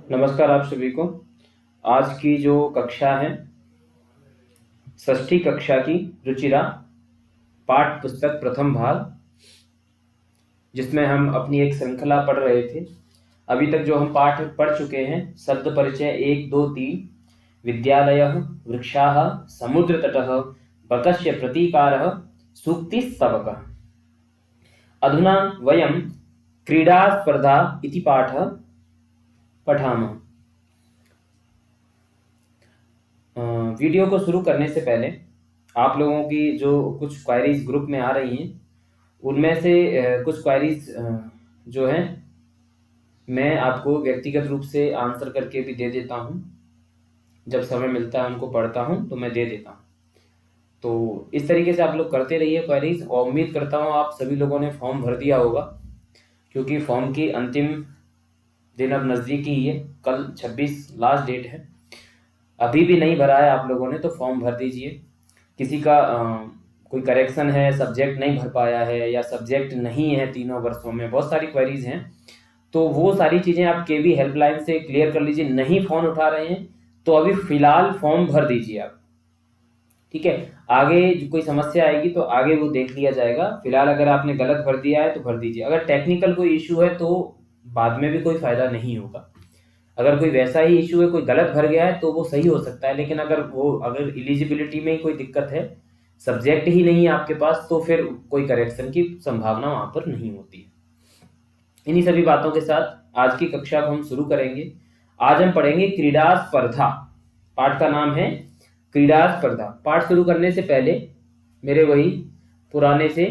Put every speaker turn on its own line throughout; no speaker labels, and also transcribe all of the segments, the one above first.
नमस्कार आप सभी को। आज की जो कक्षा है षष्ठी कक्षा की रुचिरा पाठ पुस्तक प्रथम भाग, जिसमें हम अपनी एक श्रृंखला पढ़ रहे थे। अभी तक जो हम पाठ पढ़ चुके हैं, शब्द परिचय 1, 2, 3, विद्यालयः, वृक्षाः, समुद्रतटः, बकस्य प्रतीकारः, सूक्तिस्तवकः। अधुना वयं क्रीडास्पर्धा इति पाठः पठामः। वीडियो को शुरू करने से पहले आप लोगों की जो कुछ क्वेरीज ग्रुप में आ रही हैं, उनमें से कुछ क्वेरीज जो हैं मैं आपको व्यक्तिगत रूप से आंसर करके भी दे देता हूं। जब समय मिलता है उनको पढ़ता हूं तो मैं दे देता हूं। तो इस तरीके से आप लोग करते रहिए क्वेरीज, और उम्मीद करता हूं आप सभी लोगों ने फॉर्म भर दिया होगा, क्योंकि फॉर्म की अंतिम दिन अब नज़दीक ही है। कल 26 लास्ट डेट है। अभी भी नहीं भरा है आप लोगों ने तो फॉर्म भर दीजिए। किसी का कोई करेक्शन है, सब्जेक्ट नहीं भर पाया है या सब्जेक्ट नहीं है तीनों वर्षों में, बहुत सारी क्वेरीज हैं, तो वो सारी चीज़ें आप केवी हेल्पलाइन से क्लियर कर लीजिए। नहीं फ़ोन उठा रहे हैं तो अभी फ़िलहाल फॉर्म भर दीजिए आप, ठीक है। आगे कोई समस्या आएगी तो आगे वो देख लिया जाएगा। फिलहाल अगर आपने गलत भर दिया है तो भर दीजिए। अगर टेक्निकल कोई इशू है तो बाद में भी कोई फ़ायदा नहीं होगा। अगर कोई वैसा ही इशू है, कोई गलत भर गया है तो वो सही हो सकता है, लेकिन अगर एलिजिबिलिटी में कोई दिक्कत है, सब्जेक्ट ही नहीं है आपके पास, तो फिर कोई करेक्शन की संभावना वहां पर नहीं होती है। इन्हीं सभी बातों के साथ आज की कक्षा को हम शुरू करेंगे। आज हम पढ़ेंगे क्रीडा स्पर्धा। पाठ का नाम है क्रीडा स्पर्धा। पाठ शुरू करने से पहले मेरे वही पुराने से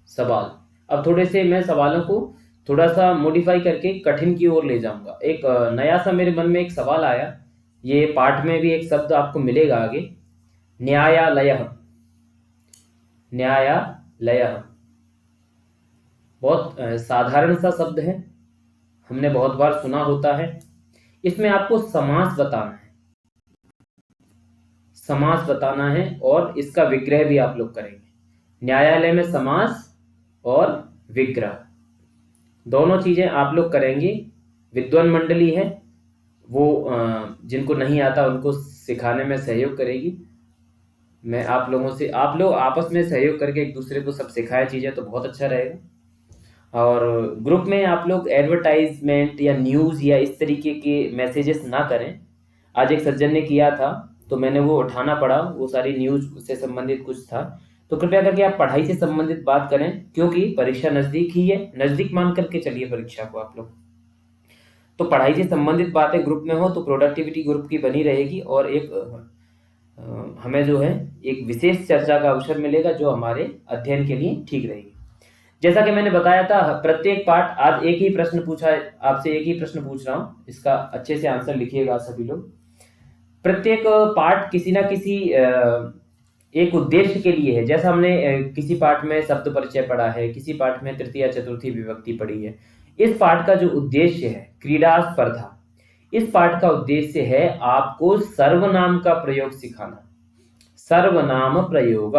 सवाल। अब थोड़े से मैं सवालों को थोड़ा सा मॉडिफाई करके कठिन की ओर ले जाऊंगा। एक नया सा मेरे मन में एक सवाल आया, ये पाठ में भी एक शब्द आपको मिलेगा आगे, न्यायालय। न्यायालय बहुत साधारण सा शब्द है, हमने बहुत बार सुना होता है। इसमें आपको समास बताना है, समास बताना है, और इसका विग्रह भी आप लोग करेंगे। न्यायालय में समास और विग्रह दोनों चीजें आप लोग करेंगे। विद्वान मंडली है, वो जिनको नहीं आता उनको सिखाने में सहयोग करेगी। मैं आप लोग आपस में सहयोग करके एक दूसरे को सब सिखाए चीजें तो बहुत अच्छा रहेगा। और ग्रुप में आप लोग एडवर्टाइजमेंट या न्यूज या इस तरीके के मैसेजेस ना करें। आज एक सज्जन ने किया था तो मैंने वो उठाना पड़ा, वो सारी न्यूज से संबंधित कुछ था। तो कृपया करके आप पढ़ाई से संबंधित बात करें, क्योंकि परीक्षा नजदीक ही है। नजदीक मान करके चलिए परीक्षा को आप लोग। तो पढ़ाई से संबंधित बातें ग्रुप में हो तो प्रोडक्टिविटी ग्रुप की बनी रहेगी, और एक हमें जो है एक विशेष चर्चा का अवसर मिलेगा जो हमारे अध्ययन के लिए ठीक रहेगी। जैसा कि मैंने बताया था, प्रत्येक पाठ आज एक ही प्रश्न पूछा है आपसे, एक ही प्रश्न पूछ रहा हूं, इसका अच्छे से आंसर लिखिएगा सभी लोग। प्रत्येक पाठ किसी ना किसी एक उद्देश्य के लिए है। जैसा हमने किसी पाठ में शब्द परिचय पढ़ा है, किसी पाठ में तृतीय चतुर्थी विभक्ति पढ़ी है। इस पाठ का जो उद्देश्य है क्रीडा स्पर्धा, इस पाठ का उद्देश्य है आपको सर्वनाम का प्रयोग सिखाना। सर्वनाम प्रयोग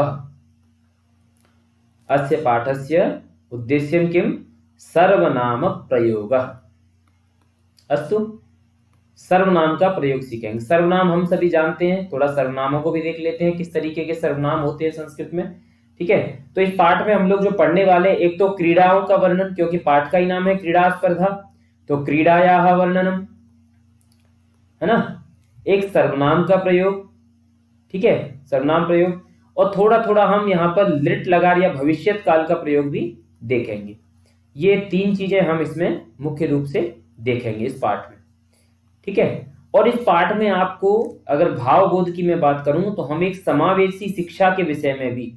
अस्य पाठस्य उद्देश्यं किम? सर्वनाम प्रयोगः। अस्तु, सर्वनाम का प्रयोग सीखेंगे। सर्वनाम हम सभी जानते हैं, थोड़ा सर्वनामों को भी देख लेते हैं किस तरीके के सर्वनाम होते हैं संस्कृत में, ठीक है। तो इस पाठ में हम लोग जो पढ़ने वाले, एक तो क्रीड़ाओं का वर्णन, क्योंकि पाठ का ही नाम है क्रीडा स्पर्धा, तो क्रीड़ायाः वर्णनम, है ना। एक सर्वनाम का प्रयोग, ठीक है, सर्वनाम प्रयोग, और थोड़ा थोड़ा हम यहाँ पर लिट लगार या भविष्यत काल का प्रयोग भी देखेंगे। ये तीन चीजें हम इसमें मुख्य रूप से देखेंगे इस पाठ में, ठीक है। और इस पाठ में आपको अगर भावबोध की मैं बात करूं तो हम एक समावेशी शिक्षा के विषय में भी,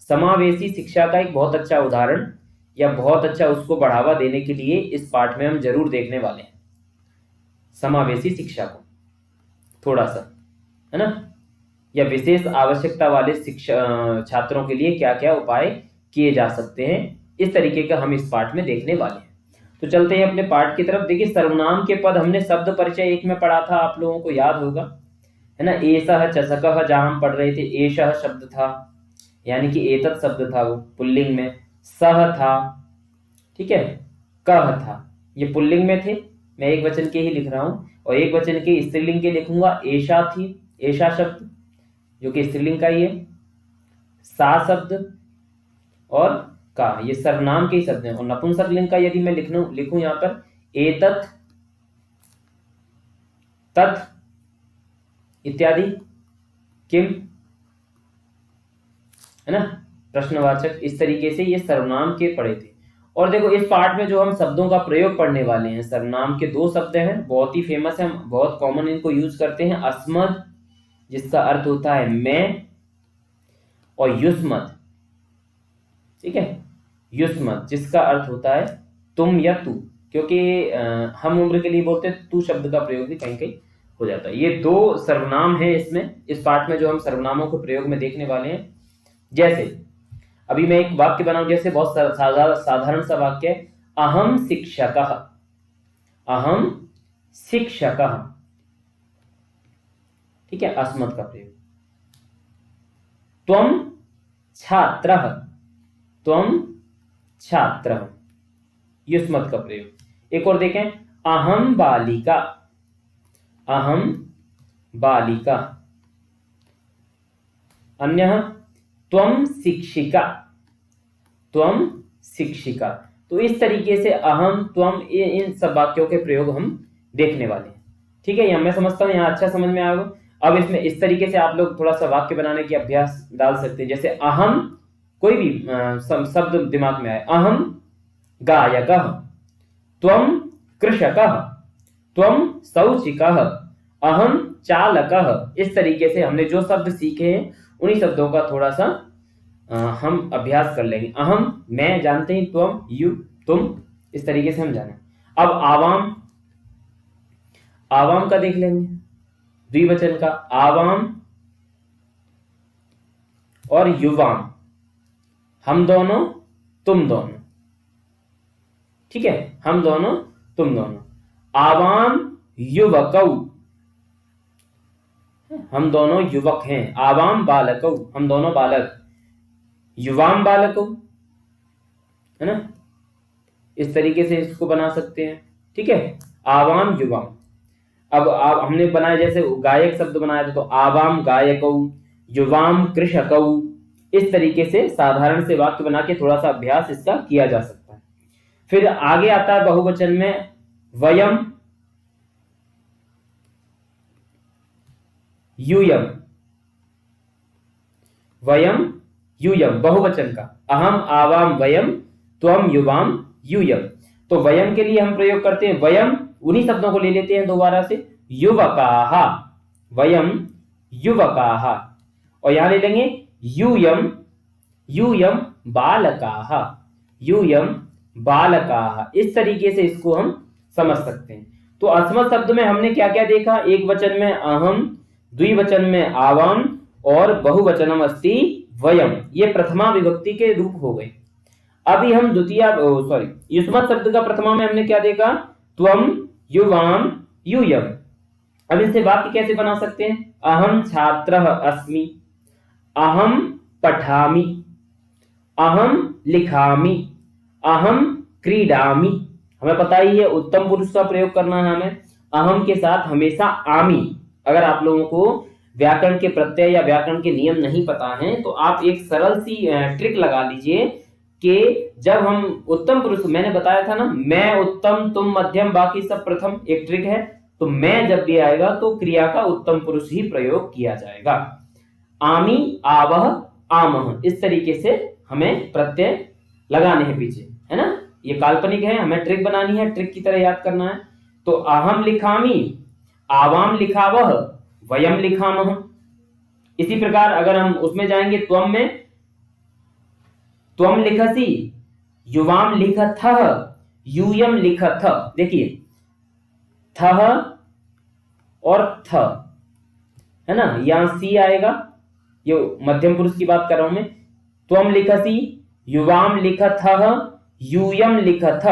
समावेशी शिक्षा का एक बहुत अच्छा उदाहरण या बहुत अच्छा उसको बढ़ावा देने के लिए इस पाठ में हम जरूर देखने वाले हैं समावेशी शिक्षा को, थोड़ा सा, है ना, या विशेष आवश्यकता वाले शिक्षा छात्रों के लिए क्या क्या उपाय किए जा सकते हैं, इस तरीके का हम इस पाठ में देखने वाले हैं। तो चलते हैं अपने पाठ की तरफ। देखिए, सर्वनाम के पद हमने शब्द परिचय 1 में पढ़ा था, आप लोगों को याद होगा, है ना। एषः चषकः जहां हम पढ़ रहे थे, एषः शब्द था, यानी कि एतत् शब्द था वो पुल्लिंग में, सह था, ठीक है, कह था, ये पुल्लिंग में थे, मैं एक वचन के ही लिख रहा हूं, और एक वचन के स्त्रीलिंग के लिखूंगा एषा थी, एषा शब्द जो कि स्त्रीलिंग का ही है, सा शब्द और का, ये सर्वनाम के ही शब्द हैं। और नपुंसकलिंग का यदि मैं लिखूं यहां पर एतत्, तत् इत्यादि, किम, है ना, प्रश्नवाचक, इस तरीके से ये सर्वनाम के पढ़े थे। और देखो इस पार्ट में जो हम शब्दों का प्रयोग पढ़ने वाले हैं, सर्वनाम के दो शब्द हैं, बहुत ही फेमस है, बहुत कॉमन इनको यूज करते हैं। अस्मद जिसका अर्थ होता है मैं, और युष्मद, ठीक है, युष्मद जिसका अर्थ होता है तुम या तू, क्योंकि हम उम्र के लिए बोलते हैं तू शब्द का प्रयोग भी कहीं कहीं हो जाता है। ये दो सर्वनाम है इसमें, इस पार्ट में जो हम सर्वनामों के प्रयोग में देखने वाले हैं। जैसे अभी मैं एक वाक्य बनाऊं, जैसे बहुत साधारण सा वाक्य है, अहम शिक्षकः, अहम शिक्षकः, ठीक है, अस्मत् का प्रयोग। त्वम छात्रः, त्वम छात्रः, युष्मत् का प्रयोग। एक और देखें, अहम बालिका, अहम बालिका। अन्य, त्वम शिक्षिका, त्वम शिक्षिका। तो इस तरीके से अहम, त्वम, इन सब वाक्यों के प्रयोग हम देखने वाले हैं, ठीक है। मैं समझता हूं यहाँ अच्छा समझ में आ गया। अब इसमें इस तरीके से आप लोग थोड़ा सा वाक्य बनाने की अभ्यास डाल सकते हैं। जैसे अहम, कोई भी शब्द दिमाग में आए, अहम गायकः, त्वम कृषकः, त्वम शौचिकः, अहम चालकः। इस तरीके से हमने जो शब्द सीखे हैं उन्हीं शब्दों का थोड़ा सा हम अभ्यास कर लेंगे। अहम मैं जानते हैं, त्वम यू तुम, इस तरीके से हम जाने। अब आवाम, आवाम का देख लेंगे, द्विवचन का, आवाम और युवाम, हम दोनों तुम दोनों, ठीक है, हम दोनों तुम दोनों। आवाम युवकौ, हम दोनों युवक हैं। आवाम बालकौ, हम दोनों बालक। युवाम बालकौ, है ना, इस तरीके से इसको बना सकते हैं, ठीक है, आवाम युवाम। अब हमने बनाया, जैसे गायक शब्द बनाया था, तो आवाम गायकौ, युवाम कृषकौ। इस तरीके से साधारण से वाक्य बना के थोड़ा सा अभ्यास इसका किया जा सकता है। फिर आगे आता है बहुवचन में वयम, यूयम, वयम यूयम, बहुवचन का, अहम आवाम वयम, त्वम युवाम यूयम। तो वयम के लिए हम प्रयोग करते हैं वयम, उन्हीं शब्दों को ले लेते हैं दोबारा से, युवकाः, वयम युवकाः। और यहां ले लेंगे यूयम, यूयम बालकाः, यूयम बालकाः। इस तरीके से इसको हम समझ सकते हैं। तो अस्मत् शब्द में हमने क्या क्या देखा, एक वचन में अहम, द्विवचन में आवाम, और बहुवचनम अस्ति वयम, ये प्रथमा विभक्ति के रूप हो गए। अभी हम युष्मत् शब्द का प्रथमा में हमने क्या देखा, त्वम युवाम यूयम। अब इनसे वाक्य कैसे बना सकते हैं, अहम छात्रः अस्मि, अहम पठामि, अहम लिखामि, अहम क्रीडामि। हमें पता ही है उत्तम पुरुष का प्रयोग करना है हमें, अहम के साथ हमेशा आमी। अगर आप लोगों को व्याकरण के प्रत्यय या व्याकरण के नियम नहीं पता है तो आप एक सरल सी ट्रिक लगा लीजिए कि जब हम उत्तम पुरुष, मैंने बताया था ना, मैं उत्तम, तुम मध्यम, बाकी सब प्रथम, एक ट्रिक है। तो मैं जब भी आएगा तो क्रिया का उत्तम पुरुष ही प्रयोग किया जाएगा। आमी, आवह, आमह, इस तरीके से हमें प्रत्यय लगाने हैं पीछे, है ना। ये काल्पनिक है, हमें ट्रिक बनानी है, ट्रिक की तरह याद करना है। तो अहम लिखामी, आवाम लिखावह, वयम लिखामह। इसी प्रकार अगर हम उसमें जाएंगे, त्वम में, त्वम लिखसी, युवाम लिखथः, यूयम लिखथ। देखिए थह और थ, है ना, यहां सी आएगा, ये मध्यम पुरुष की बात कर रहा हूं मैं। त्वम लिखसी, युवाम लिखथः, यूयम लिखथ।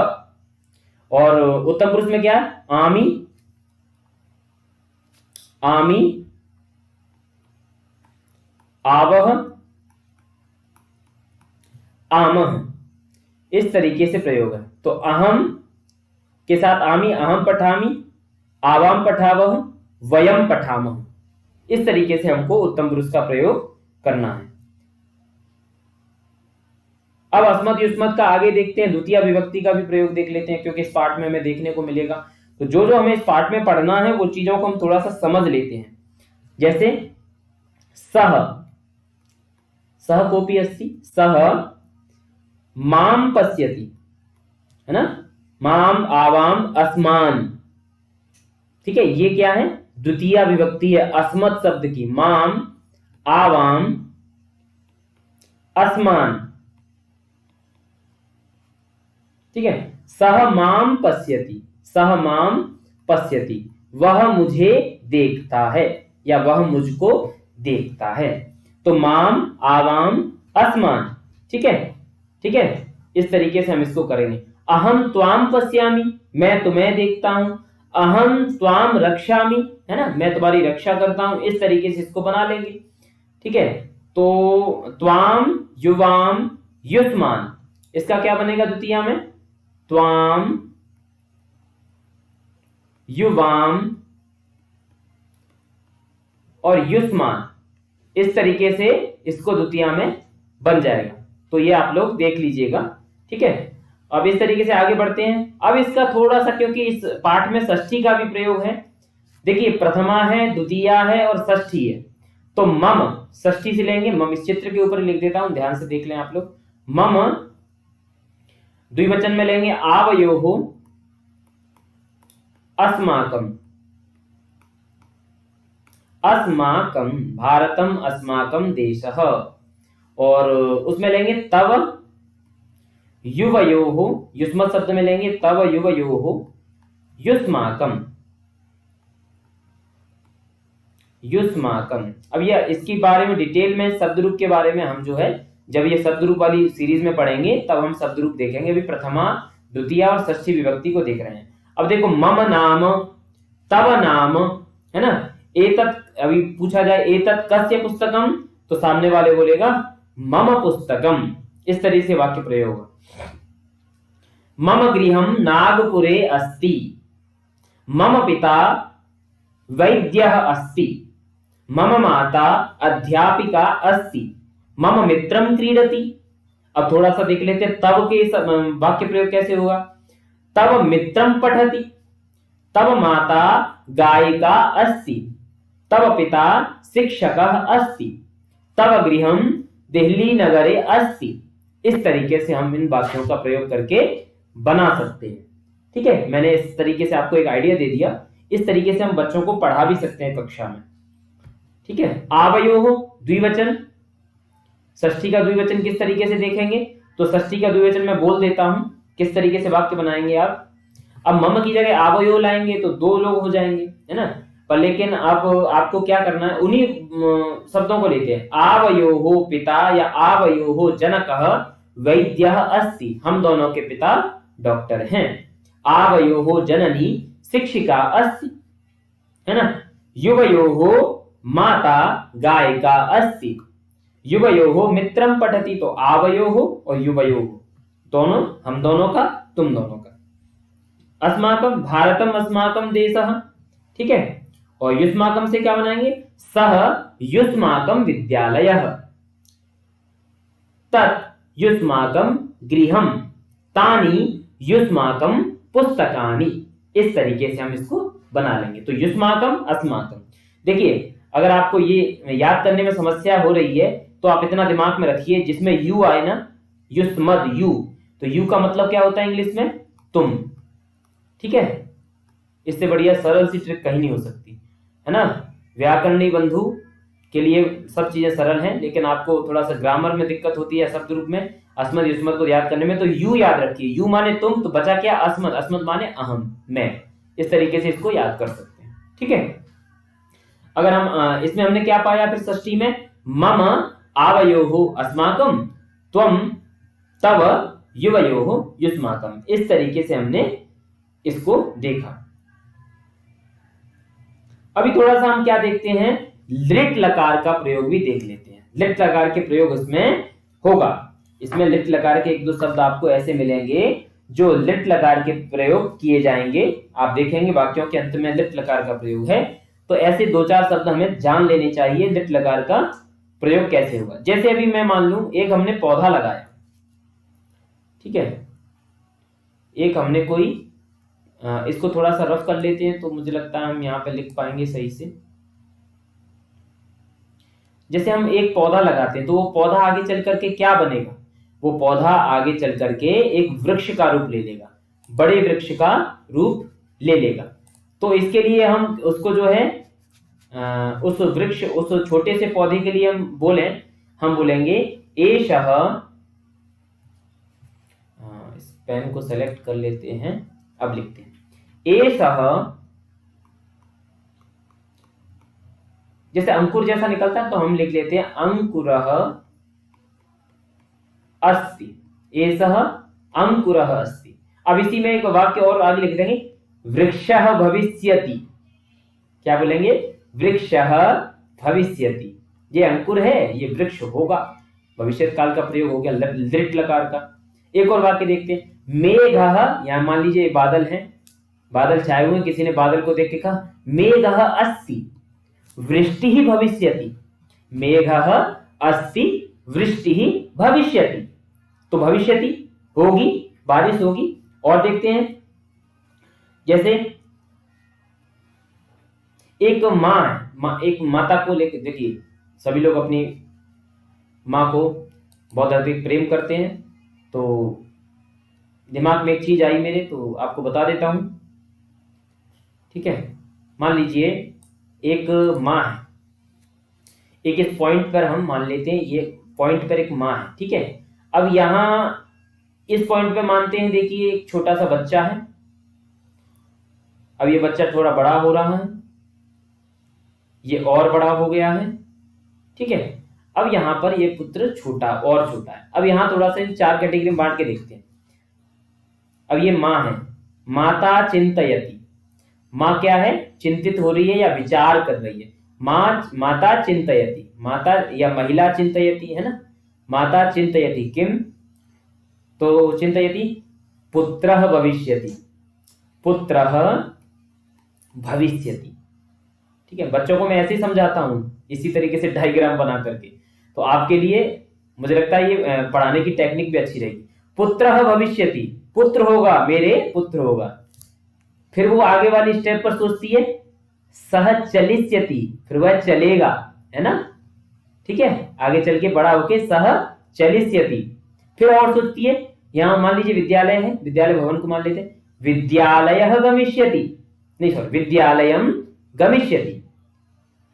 और उत्तम पुरुष में क्या है, आमी, आमी, आवह, आमह। इस तरीके से प्रयोग है। तो अहम के साथ आमी, अहम पठामी, आवाम पठावह, वयम पठामह। इस तरीके से हमको उत्तम पुरुष का प्रयोग करना है। अब अस्मत् युष्मत् का आगे देखते हैं, द्वितीय विभक्ति का भी प्रयोग देख लेते हैं, क्योंकि इस पाठ में हमें देखने को मिलेगा। तो जो जो हमें इस पाठ में पढ़ना है वो चीजों को हम थोड़ा सा समझ लेते हैं। जैसे सह, सह कोपी अस्ति, सह माम पश्यति, है ना, माम, आवाम, अस्मान। ठीक है, ये क्या है, द्वितीय विभक्ति है अस्मत् शब्द की, माम, आवाम, अस्मान। ठीक है, सह माम पश्यति, सह माम पश्यति, वह मुझे देखता है या वह मुझको देखता है। तो माम, आवाम, अस्मान। ठीक है, ठीक है, इस तरीके से हम इसको करेंगे। अहम त्वाम पश्यामि, मैं तुम्हें देखता हूं। अहम त्वाम रक्षामि, है ना, मैं तुम्हारी रक्षा करता हूं। इस तरीके से इसको बना लेंगे। ठीक है, तो त्वाम, युवाम, युष्मान, इसका क्या बनेगा द्वितीय में, त्वाम, युवाम और युष्मान। इस तरीके से इसको द्वितीय में बन जाएगा। तो ये आप लोग देख लीजिएगा। ठीक है, अब इस तरीके से आगे बढ़ते हैं। अब इसका थोड़ा सा, क्योंकि इस पाठ में षष्ठी का भी प्रयोग है। देखिए, प्रथमा है, द्वितीय है और षष्ठी है। तो मम षष्ठी से लेंगे। मम इस चित्र के ऊपर लिख देता हूं, ध्यान से देख लें आप लोग। मम द्विवचन में लेंगे आवयोः अस्माकम, अस्माकम भारतम, अस्माकम देशः। और उसमें लेंगे तव युवयोः, युष्मत् शब्द में लेंगे तव युवयोः युष्माकम, युष्माकम। अब यह इसके बारे में डिटेल में शब्द रूप के बारे में हम जो है जब ये शब्द रूप वाली सीरीज में पढ़ेंगे तब हम शब्द रूप देखेंगे। अभी प्रथमा, द्वितीय और षष्ठी विभक्ति को देख रहे हैं। अब देखो, मम नाम, तव नाम, है ना, एतत्, अभी पूछा जाए एतत् कस्य पुस्तकम, तो सामने वाले बोलेगा मम पुस्तकम। इस तरीके से वाक्य प्रयोग होगा। मम गृहम नागपुरे अस्ति, मम पिता वैद्यः अस्ति, मम माता अध्यापिका अस्ति, मम मित्रम क्रीडति। अब थोड़ा सा देख लेते हैं तब के वाक्य प्रयोग कैसे होगा। तब मित्रम पठति, तब माता गायिका अस्ति, तब पिता शिक्षकः अस्ति, तब गृहम दिल्ली नगरे अस्ति। इस तरीके से हम इन वाक्यों का प्रयोग करके बना सकते हैं। ठीक है, मैंने इस तरीके से आपको एक आइडिया दे दिया। इस तरीके से हम बच्चों को पढ़ा भी सकते हैं कक्षा में। ठीक है, आवयोः द्विवचन, षष्ठी का द्विवचन किस तरीके से देखेंगे, तो षष्ठी का द्विवचन मैं बोल देता हूं किस तरीके से वाक्य बनाएंगे आप। अब मम की जगह आवयो लाएंगे तो दो लोग हो जाएंगे, है ना, पर लेकिन अब आपको क्या करना है, उन्हीं शब्दों को लेते हैं। आवयोः पिता या आवयोः जनकः वैद्यः अस्ति, हम दोनों के पिता डॉक्टर हैं। आवयोः जननी शिक्षिका अस्ति, है ना। युवयोः माता गायिका अस्ति, युवयोः मित्रम पठति, तो आवयोः और युवयोः दोनों, हम दोनों का, तुम दोनों का। अस्माकम भारतम, अस्माकम देशः। ठीक है, और युष्माकम से क्या बनाएंगे, सह युष्माकम विद्यालयः, तत् युष्माकम गृहम, तानि युष्माकम पुस्तकानि। इस तरीके से हम इसको बना लेंगे। तो युष्माकम, अस्माकम। देखिए, अगर आपको ये याद करने में समस्या हो रही है तो आप इतना दिमाग में रखिए, जिसमें यू आए ना, युष्मद यू, तो यू का मतलब क्या होता है इंग्लिश में, तुम। ठीक है, इससे बढ़िया सरल सी ट्रिक कहीं नहीं हो सकती, है ना। व्याकरणीय बंधु के लिए सब चीजें सरल हैं, लेकिन आपको थोड़ा सा ग्रामर में दिक्कत होती है शब्द रूप में, अस्मद युष्मद को याद करने में। तो यू याद रखिए, यू माने तुम, तो बचा क्या, अस्मद, अस्मद माने अहम, मैं। इस तरीके से इसको याद कर सकते हैं। ठीक है, अगर हम इसमें हमने क्या पाया फिर षष्ठी में, मम आवयोः अस्माकम, त्वम तव युवयोः युष्माकम। इस तरीके से हमने इसको देखा। अभी थोड़ा सा हम क्या देखते हैं, लिट लकार का प्रयोग भी देख लेते हैं। लिट लकार के प्रयोग इसमें होगा। इसमें लिट लकार के एक दो शब्द आपको ऐसे मिलेंगे जो लिट लकार के प्रयोग किए जाएंगे। आप देखेंगे वाक्यों के अंत में लिट लकार का प्रयोग है, तो ऐसे 2-4 शब्द हमें जान लेने चाहिए लिट लकार का प्रयोग कैसे होगा। जैसे अभी मैं मान लूं एक हमने पौधा लगाया, ठीक है, एक हमने कोई इसको थोड़ा सा रफ कर लेते हैं तो मुझे लगता है हम यहाँ पे लिख पाएंगे सही से। जैसे हम एक पौधा लगाते हैं तो वो पौधा आगे चल करके क्या बनेगा, वो पौधा आगे चल करके एक वृक्ष का रूप ले लेगा, बड़े वृक्ष का रूप ले लेगा। तो इसके लिए हम उसको जो है उस वृक्ष, उस छोटे से पौधे के लिए हम बोलेंगे एषः, इस पेन को सेलेक्ट कर लेते हैं, अब लिखते हैं एषः, जैसे अंकुर जैसा निकलता है तो हम लिख लेते हैं अंकुरः अस्ति, एषः अंकुरः अस्ति। अब इसी में एक वाक्य और आगे लिख देंगे वृक्षः भविष्यति। क्या बोलेंगे, वृक्षः भविष्यति, ये अंकुर है, ये वृक्ष होगा, भविष्य काल का प्रयोग हो गया लिट लकार का। एक और वाक्य देखते हैं मेघः, यहां मान लीजिए बादल है, बादल छाए हुए, किसी ने बादल को देख के कहा मेघः अस्ति वृष्टिः भविष्यति, मेघः अस्ति वृष्टिः भविष्यति, तो भविष्यति होगी, बारिश होगी। और देखते हैं जैसे एक माँ एक माता को लेकर, देखिए सभी लोग अपनी माँ को बहुत अधिक प्रेम करते हैं, तो दिमाग में एक चीज आई मेरे, तो आपको बता देता हूं, ठीक है। मान लीजिए एक माँ है, एक इस पॉइंट पर हम मान लेते हैं ये पॉइंट पर एक माँ है, ठीक है। अब यहां इस पॉइंट पे मानते हैं, देखिए एक छोटा सा बच्चा है, अब ये बच्चा थोड़ा बड़ा हो रहा है, ये और बड़ा हो गया है, ठीक है। अब यहां पर ये पुत्र छोटा और छोटा है। अब यहां थोड़ा सा 4 कैटेगरी में बांट के देखते हैं। अब ये माँ है, माता चिंतयति, माँ क्या है, चिंतित हो रही है या विचार कर रही है, माता चिंतयति, माता या महिला चिंतयति है ना, माता चिंतयति किम, तो चिंतयति पुत्रः भविष्यति, पुत्रः भविष्यति, ठीक है। बच्चों को मैं ऐसे ही समझाता हूं, इसी तरीके से डायग्राम बना करके, तो आपके लिए मुझे लगता है ये पढ़ाने की टेक्निक भी अच्छी रहेगी। पुत्रः भविष्यति, पुत्र होगा, मेरे पुत्र होगा। फिर वो आगे वाली स्टेप पर सोचती है सह चलिष्यति, फिर वह चलेगा, है ना, ठीक है, आगे चल के बड़ा होके सह चलिष्यति। फिर और सोचती है, यहां मान लीजिए विद्यालय है, विद्यालय भवन को मान लेते हैं, विद्यालयः गमिष्यति, नहीं सॉरी विद्यालयम गमिष्यति,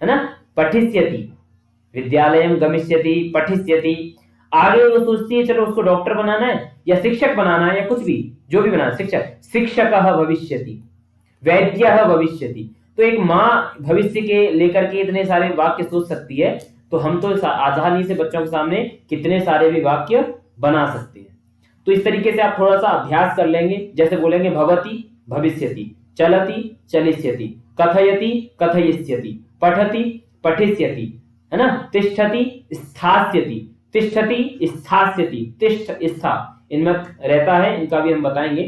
है ना, पठिष्यति, विद्यालयम गमिष्यति पठिष्यति। आगे वो सोचती है चलो उसको डॉक्टर बनाना है या शिक्षक बनाना है या कुछ भी, जो भी बनाना, शिक्षकः भविष्यति, वैद्यः भविष्यति। तो एक माँ भविष्य के लेकर के इतने सारे वाक्य सोच सकती है, तो हम तो आसानी से बच्चों के सामने कितने सारे भी वाक्य बना सकते हैं। तो इस तरीके से आप थोड़ा सा अभ्यास कर लेंगे। जैसे बोलेंगे भवति भविष्यति, चलति चलिष्यति, कथयति कथयिष्यति, पठति पठिष्यति, है ना, तिष्ठति स्थास्यति, तिष्ठति स्थास्यति, तिष्ठ स्था इनमें रहता है, इनका भी हम बताएंगे,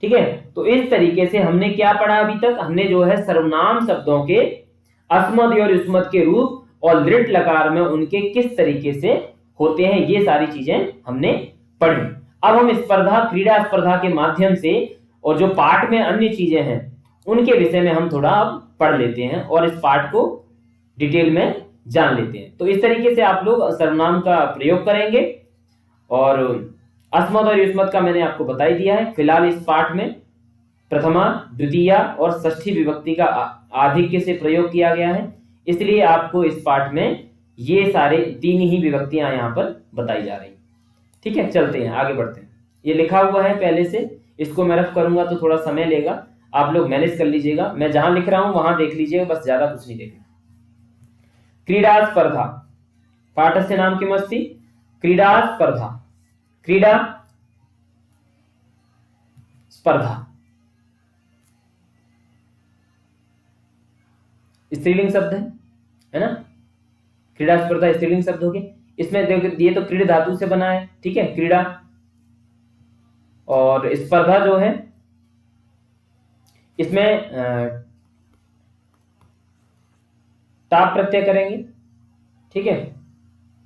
ठीक है। तो इस तरीके से हमने क्या पढ़ा अभी तक, हमने जो है सर्वनाम शब्दों के अस्मद और युष्मद के रूप और लिट लकार में उनके किस तरीके से होते हैं, ये सारी चीजें हमने पढ़ी। अब हम स्पर्धा, क्रीड़ा स्पर्धा के माध्यम से और जो पाठ में अन्य चीजें हैं उनके विषय में हम थोड़ा अब पढ़ लेते हैं और इस पाठ को डिटेल में जान लेते हैं। तो इस तरीके से आप लोग सर्वनाम का प्रयोग करेंगे और अस्मद और युष्मद का मैंने आपको बता ही दिया है। फिलहाल इस पाठ में प्रथमा, द्वितीया और षष्ठी विभक्ति का आधिक्य से प्रयोग किया गया है, इसलिए आपको इस पाठ में ये सारे 3 ही विभक्तियां यहां पर बताई जा रही, ठीक है। चलते हैं, आगे बढ़ते हैं। ये लिखा हुआ है पहले से, इसको मैं रफ करूंगा तो थोड़ा समय लेगा, आप लोग मैनेज कर लीजिएगा। मैं जहां लिख रहा हूं वहां देख लीजिएगा, बस ज्यादा कुछ नहीं देखना। क्रीड़ा स्पर्धा, पाठस्य नाम किमस्ति, क्रीड़ा स्पर्धा, क्रीड़ा स्पर्धा स्त्रीलिंग शब्द है ना, क्रीड़ा स्पर्धा स्त्रीलिंग शब्द हो गए। इसमें देखो ये तो क्रीड़ धातु से बना है, ठीक है, क्रीड़ा, और स्पर्धा जो है इसमें टाप प्रत्यय करेंगे। ठीक है,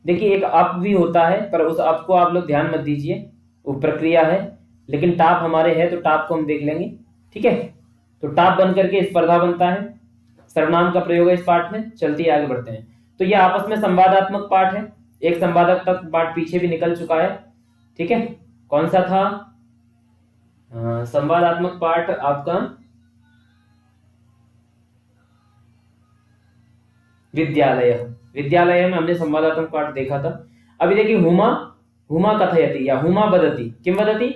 देखिए एक अप भी होता है, पर उस अप को आप लोग ध्यान मत दीजिए, वो प्रक्रिया है, लेकिन टाप हमारे है तो टाप को हम देख लेंगे। ठीक है, तो टाप बन करके स्पर्धा बनता है, सर्वनाम का प्रयोग है इस पाठ में। चलते आगे बढ़ते हैं। तो ये आपस में संवादात्मक पाठ है, एक संवादात्मक पाठ पीछे भी निकल चुका है। ठीक है, कौन सा था संवादात्मक पाठ आपका? विद्यालय। विद्यालय में हमने संवादात्मक पाठ देखा था। अभी देखिए हुमा, हुमा कथयति या हुमा वदति, किम वदति?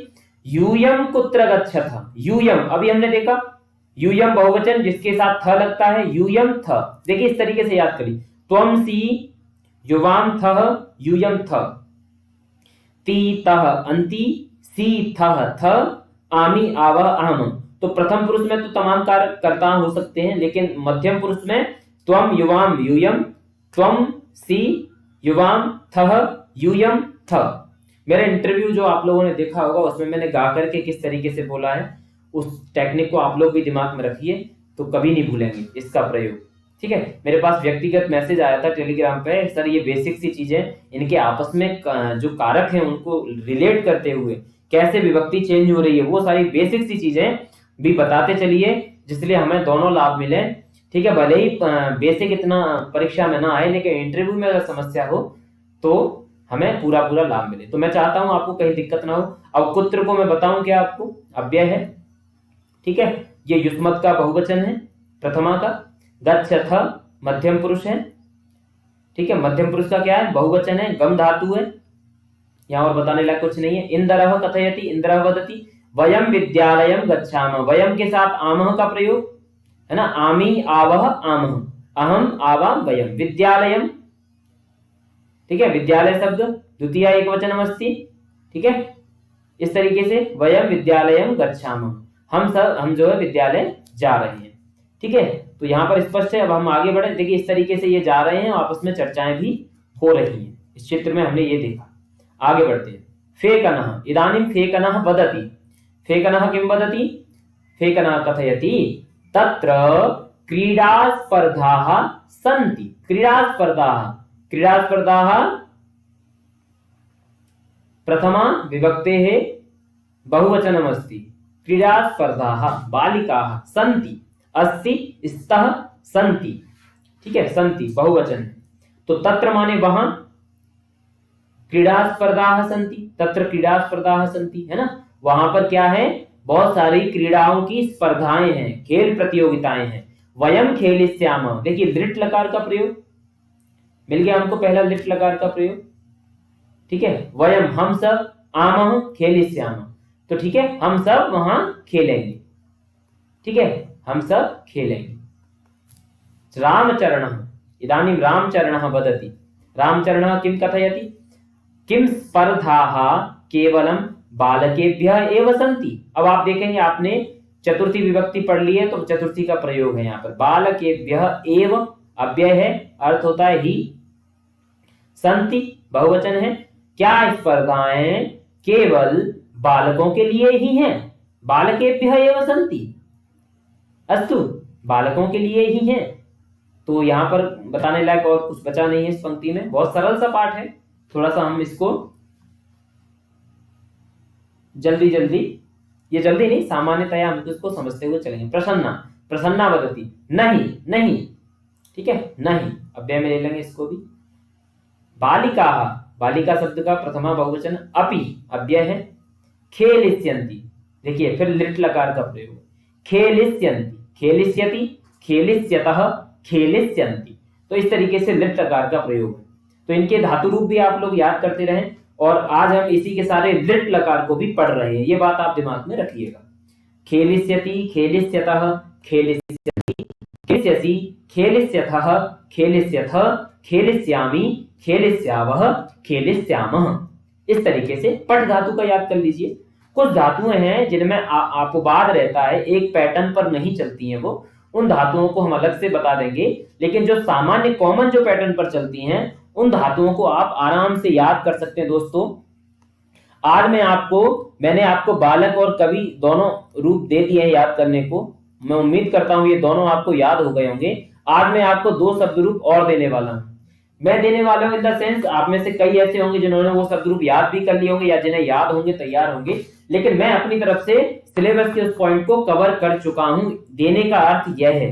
यूयम कुत्र गच्छथ। यूयम अभी हमने देखा, यूयम बहुवचन जिसके साथ थ लगता है, यूयम थ। देखिए इस तरीके से याद करिए, त्वम सी युवाम थह यूयम थ, ती तह अंति सी थह थ, आमी आवह आम। तो प्रथम पुरुष में तो तमाम कर्ता हो सकते हैं, लेकिन मध्यम पुरुष में त्वम युवाम यूयम, त्वम सी युवाम थह यूयम थ। मेरा इंटरव्यू जो आप लोगों ने देखा होगा उसमें मैंने गा करके किस तरीके से बोला है, उस टेक्निक को आप लोग भी दिमाग में रखिए, तो कभी नहीं भूलेंगे इसका प्रयोग। ठीक है, मेरे पास व्यक्तिगत मैसेज आया था टेलीग्राम पे, सर ये बेसिक सी चीजें, इनके आपस में जो कारक हैं उनको रिलेट करते हुए कैसे विभक्ति चेंज हो रही है, वो सारी बेसिक सी चीजें भी बताते चलिए, जिसलिए हमें दोनों लाभ मिले। ठीक है, भले ही बेसिक इतना परीक्षा में ना आए, लेकिन इंटरव्यू में अगर समस्या हो तो हमें पूरा पूरा लाभ मिले। तो मैं चाहता हूं आपको कहीं दिक्कत ना हो। अब कुत्र को मैं बताऊं क्या आपको? अव्यय है। ठीक है, ये युष्मत का बहुवचन है, प्रथमा का। गच्छथ मध्यम पुरुष है। ठीक है, मध्यम पुरुष का क्या है? बहुवचन है, गम धातु है, यहां और बताने लायक कुछ नहीं है। इंद्रः कथयति, इंद्रः वदति। वयम विद्यालयम गच्छामः, वयम के साथ आमः का प्रयोग है ना, आमी आवह आमः, अहम आवा वयम। विद्यालयम, ठीक है, विद्यालय शब्द द्वितीय एक वचनम अस्ति। ठीक है, इस तरीके से वयम विद्यालयम गच्छामः, हम जो है विद्यालय जा रहे हैं। ठीक है, तो यहाँ पर स्पष्ट है। अब हम आगे बढ़े, देखिए इस तरीके से ये जा रहे हैं, आपस में चर्चाएं भी हो रही हैं। इस चित्र में हमने ये देखा। आगे बढ़ते हैं। फेकनः, इदानीं फेकनः वदति। फेकनः किं वदति? फेकनः कथयति तत्र क्रीडास्पर्धाः सन्ति। क्रीडास्पर्धाः, क्रीडास्पर्धाः प्रथमा विभक्तेः बहुवचनमस्ति। क्रीडास्पर्धाः बालिकाः सन्ति, अस्ति स्तः सन्ति। ठीक है, सन्ति बहुवचन है, तो तत्र माने वहां, क्रीडास्पर्धाः सन्ति, तत्र क्रीडास्पर्धाः सन्ति, है ना, वहां पर क्या है? बहुत सारी क्रीड़ाओं की स्पर्धाएं हैं, खेल प्रतियोगिताएं हैं। वयम खेलिष्यामः, देखिए लिट लकार का प्रयोग मिल गया हमको, पहला लिट लकार का प्रयोग। ठीक है, वयम हम सब, आमः खेलिष्यामः, तो ठीक है हम सब वहां खेलेंगे। ठीक है, हम सब खेलेंगे। रामचरणः, इदानीं रामचरणः वदति। रामचरणः किं कथयति? किं स्पर्धाः केवलं बालकेभ्यः एव सन्ति। अब आप देखेंगे, आपने चतुर्थी विभक्ति पढ़ ली है, तो चतुर्थी का प्रयोग है यहाँ पर। बालकेभ्यः एव अव्यय है, अर्थ होता है ही। सन्ति बहुवचन है। क्या स्पर्धाएं केवल बालकों के लिए ही हैं? बालकेभ्यः एव सन्ति, अस्तु, बालकों के लिए ही हैं। तो यहाँ पर बताने लायक और कुछ बचा नहीं है इस पंक्ति में। बहुत सरल सा पाठ है, थोड़ा सा हम इसको जल्दी जल्दी, ये जल्दी नहीं, सामान्यतया हम इसको समझते हुए चलेंगे। प्रसन्ना, प्रसन्ना वदति। नहीं, नहीं, ठीक है, नहीं अव्यय में ले लेंगे इसको भी। बालिका, बालिका शब्द का प्रथमा बहुवचन अपि अव्यय है। खेलिष्यन्ति, देखिए फिर लिट लकार का प्रयोग। खेलिष्यन्ति, खेलिष्यति, खेलिष्यतः, खेलिष्यन्ति, तो इस तरीके से लिट लकार का प्रयोग है। तो इनके धातु रूप भी आप लोग याद करते रहें, और आज हम इसी के सारे लिट लकार को भी पढ़ रहे हैं, ये बात आप दिमाग में रखिएगा। खेलिष्यति, खेलिष्यतः, खेलिष्यति, खेलिष्यसि, खेलिष्यथः, खेलिष्यथ, खेलिष्यामि, खेलिष्यावः, खेलिष्यामः। इस तरीके से पठ धातु का याद कर लीजिए। कुछ धातुएं हैं जिनमें अपवाद रहता है, एक पैटर्न पर नहीं चलती हैं, वो उन धातुओं को हम अलग से बता देंगे, लेकिन जो सामान्य कॉमन जो पैटर्न पर चलती हैं उन धातुओं को आप आराम से याद कर सकते हैं दोस्तों। आज मैंने आपको बालक और कवि दोनों रूप दे दिए हैं याद करने को। मैं उम्मीद करता हूं ये दोनों आपको याद हो गए होंगे। आज मैं आपको 2 शब्द रूप और देने वाला हूं। मैं देने वाला हूं इन द सेंस, आप में से कई ऐसे होंगे जिन्होंने वो शब्द रूप याद भी कर लिए होंगे या जिन्हें याद होंगे, तैयार होंगे, लेकिन मैं अपनी तरफ से सिलेबस के उस पॉइंट को कवर कर चुका हूं। देने का अर्थ यह है,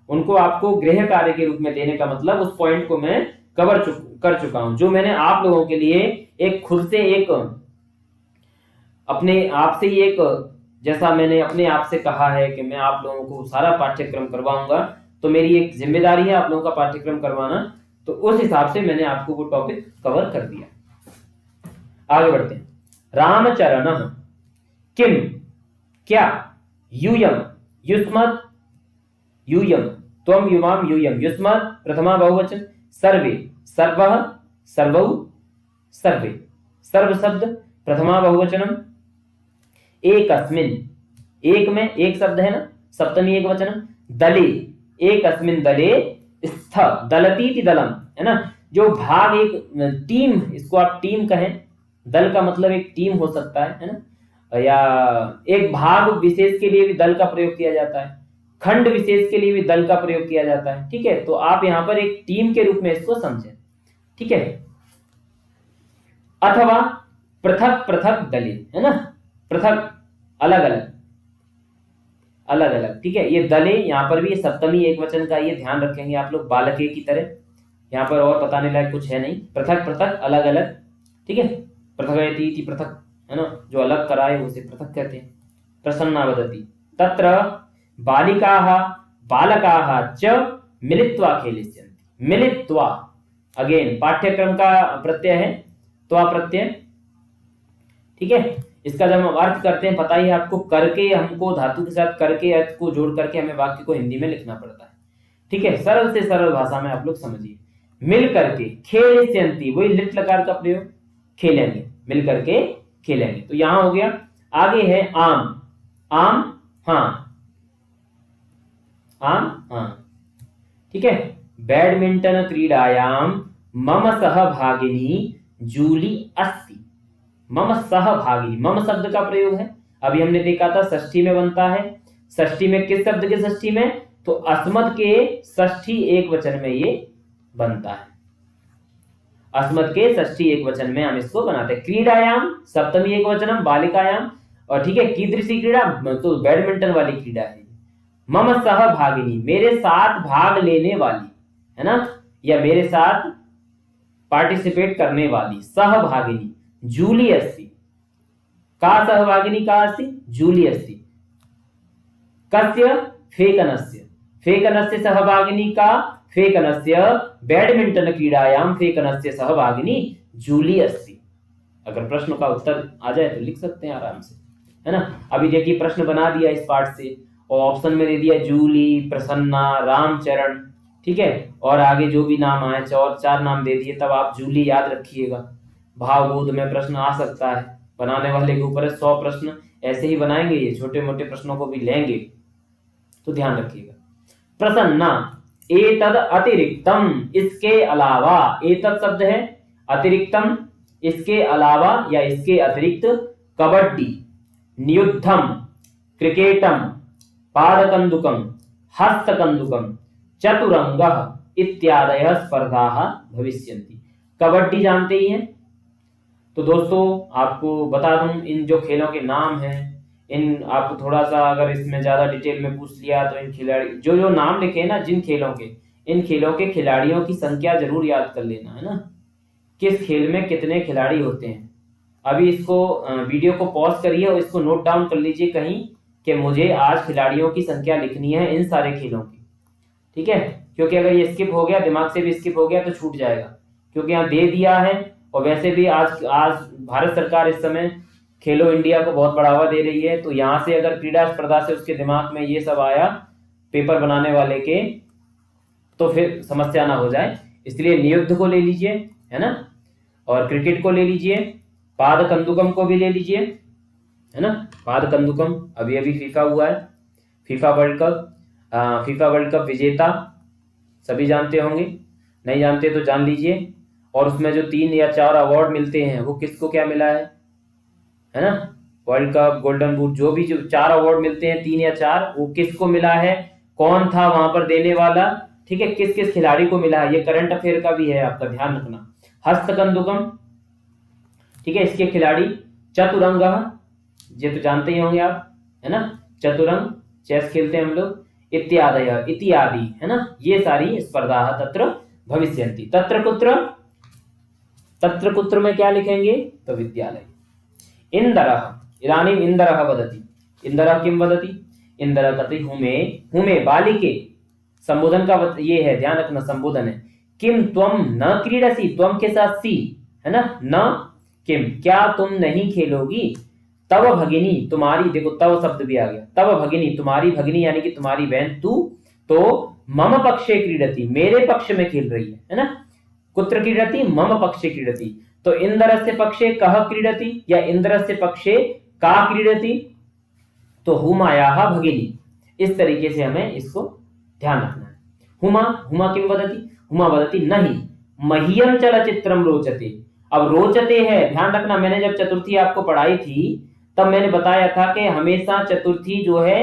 उनको आपको गृह कार्य के रूप में देने का मतलब उस पॉइंट को मैं कर चुका हूं, जो मैंने आप लोगों के लिए एक खुद से एक अपने आप से ही एक, जैसा मैंने अपने आप से कहा है कि मैं आप लोगों को सारा पाठ्यक्रम करवाऊंगा, तो मेरी एक जिम्मेदारी है आप लोगों का पाठ्यक्रम करवाना, तो उस हिसाब से मैंने आपको वो टॉपिक कवर कर दिया। आगे बढ़ते हैं। रामचरण किम क्या, यूयम युष्मत् यूयम, त्वम युवाम यूयम युष्मत् प्रथमा बहुवचन, सर्वे सर्वः सर्वौ सर्वे, सर्व शब्द प्रथमा बहुवचनम, एकस्मिन् एक में एक शब्द है ना, सप्तमी एक वचनम, दले एकस्मिन् दले, स्थ दलतीति दलम है ना, जो भाग एक टीम, इसको आप टीम कहें, दल का मतलब एक टीम हो सकता है ना, या एक भाग विशेष के लिए भी दल का प्रयोग किया जाता है, खंड विशेष के लिए भी दल का प्रयोग किया जाता है। ठीक है, तो आप यहां पर एक टीम के रूप में इसको समझें। ठीक है, अथवा पृथक पृथक दले है ना, पृथक अलग अलग अलग अलग। ठीक है, ये दले यहाँ पर भी ये सप्तमी एक वचन का, ये ध्यान रखेंगे आप लोग बालके की तरह, यहाँ पर और बताने लायक कुछ है नहीं। पृथक पृथक अलग अलग। ठीक है, पृथक पृथक है ना, जो अलग कराए उसे पृथक कहते हैं। प्रसन्ना वदति तत्र बालिकाः बालकाः च मिलित्वा खेलिष्यन्ति। मिलित्वा अगेन पाठ्यक्रम का प्रत्यय है, त्वा प्रत्यय। ठीक है, इसका जब हम अर्थ करते हैं, पता ही आपको, करके हमको धातु के साथ करके अर्थ को जोड़ करके हमें वाक्य को हिंदी में लिखना पड़ता है। ठीक है, सरल से सरल भाषा में आप लोग समझिए। मिल करके खेलिष्यन्ति, वही लिट लकार का प्रयोग, खेलेंगे, मिल करके खेलेंगे, तो यहां हो गया। आगे है आम, आम हाँ, आम हाँ। ठीक है, बैडमिंटन क्रीडायाम मम सहभागिनी जूली अस्ति। मम सहभागिनी, मम शब्द का प्रयोग है, अभी हमने देखा था षष्ठी में बनता है। षष्ठी में किस शब्द के षष्ठी में, तो अस्मत् के षष्ठी एक वचन में ये बनता है। अस्मत् के षष्ठी एक वचन में हम इसको बनाते हैं। क्रीडायाम सप्तमी एक वचनम, बालिकायाम, और ठीक है, कीदृशी क्रीड़ा, तो बैडमिंटन वाली क्रीड़ा है। मम सहभागिनी, मेरे साथ भाग लेने वाली है ना, या मेरे साथ पार्टिसिपेट करने वाली, सहभागिनी जूली अस्ति। का सहभागिनी का अस्ति, जूली अस्ति। कस्य, फेकनस्य, फेकनस्य सहभागिनी का, फेकनस्य बैडमिंटन क्रीडायाम फेकनस्य सहभागिनी जूली अस्ति। अगर प्रश्न का उत्तर आ जाए तो लिख सकते हैं आराम से, है ना। अभी देखिए प्रश्न बना दिया इस पार्ट से, और ऑप्शन में दे दिया जूली, प्रसन्ना, रामचरण। ठीक है, और आगे जो भी नाम आए, और 4 नाम दे दिए, तब आप जूली याद रखिएगा। भावबोध में प्रश्न आ सकता है, बनाने वाले के ऊपर 100 प्रश्न ऐसे ही बनाएंगे, ये छोटे मोटे प्रश्नों को भी लेंगे, तो ध्यान रखिएगा। प्रसन्ना एतद अतिरिक्तम, इसके अलावा, एतद शब्द है, अतिरिक्तम इसके अलावा या इसके अतिरिक्त, कबड्डी, नियुद्धम, क्रिकेटम, पादकंदुकम, हस्तकंदुकम, चतुरंगः इत्यादयः स्पर्धाः भविष्यन्ति। कबड्डी जानते ही हैं, तो दोस्तों आपको बता दूं, इन जो खेलों के नाम हैं, इन आपको थोड़ा सा अगर इसमें ज्यादा डिटेल में पूछ लिया तो इन खिलाड़ी जो जो नाम लिखे ना जिन खेलों के, इन खेलों के खिलाड़ियों की संख्या जरूर याद कर लेना, है ना, किस खेल में कितने खिलाड़ी होते हैं। अभी इसको वीडियो को पॉज करिए और इसको नोट डाउन कर लीजिए कहीं, कि मुझे आज खिलाड़ियों की संख्या लिखनी है इन सारे खेलों की। ठीक है, क्योंकि अगर ये स्किप हो गया, दिमाग से भी स्किप हो गया, तो छूट जाएगा, क्योंकि यहाँ दे दिया है। और वैसे भी आज भारत सरकार इस समय खेलो इंडिया को बहुत बढ़ावा दे रही है, तो यहाँ से अगर क्रीड़ा स्पर्धा से उसके दिमाग में ये सब आया पेपर बनाने वाले के, तो फिर समस्या ना हो जाए। इसलिए नियुद्ध को ले लीजिए, है ना, और क्रिकेट को ले लीजिए, पाद कंदुकम को भी ले लीजिए, है ना। पाद कंदुकम अभी अभी फीफा हुआ है, फीफा वर्ल्ड कप विजेता सभी जानते होंगे, नहीं जानते तो जान लीजिए। और उसमें जो 3 या 4 अवार्ड मिलते हैं, वो किसको क्या मिला है, है ना। वर्ल्ड कप, गोल्डन बूट, जो भी जो 4 अवार्ड मिलते हैं, 3 या 4, वो किसको मिला है, कौन था वहां पर देने वाला, ठीक है, किस किस खिलाड़ी को मिला है, ये करंट अफेयर का भी है, आपका ध्यान रखना। हस्तकंदुकम, ठीक है, इसके खिलाड़ी। चतुरंग, ये तो जानते ही होंगे आप, है ना, चतुरंग, चेस खेलते हैं हम लोग। इत्यादि इत्यादि, है ना, ये सारी स्पर्धा तत्र भविष्यन्ति। तत्र कुत्र, तत्र कुत्र में क्या लिखेंगे, तो विद्यालय। इंदरः, इदानीम् इंदरः वदति। इंदरः किं वदति, इंदरः कहते हुमे, हुमे बालिके, संबोधन का ये है, ध्यान रखना, संबोधन है। किम त्वम न क्रीडसी, त्वम के साथ सी, है ना, न किम, क्या तुम नहीं खेलोगी, तव भगिनी, तुम्हारी, देखो तव शब्द भी आ गया, तव भगिनी, तुम्हारी भगिनी यानी कि तुम्हारी बहन, तू तो मम पक्षे क्रीडति, मेरे पक्ष में खेल रही है ना। कुत्र क्रीडति, मम पक्षे क्रीडति। तो इंद्रस्य पक्षे कः क्रीडति, या इंद्रस्य पक्षे का क्रीडति, तो हुमायाः भगिनी। इस तरीके से हमें इसको ध्यान रखना है। हुमा, हुमा किम वदति, हुमा वदति नहीं मह्यम चलचित्रम रोचते। अब रोचते है, ध्यान रखना, मैंने जब चतुर्थी आपको पढ़ाई थी तब मैंने बताया था कि हमेशा चतुर्थी जो है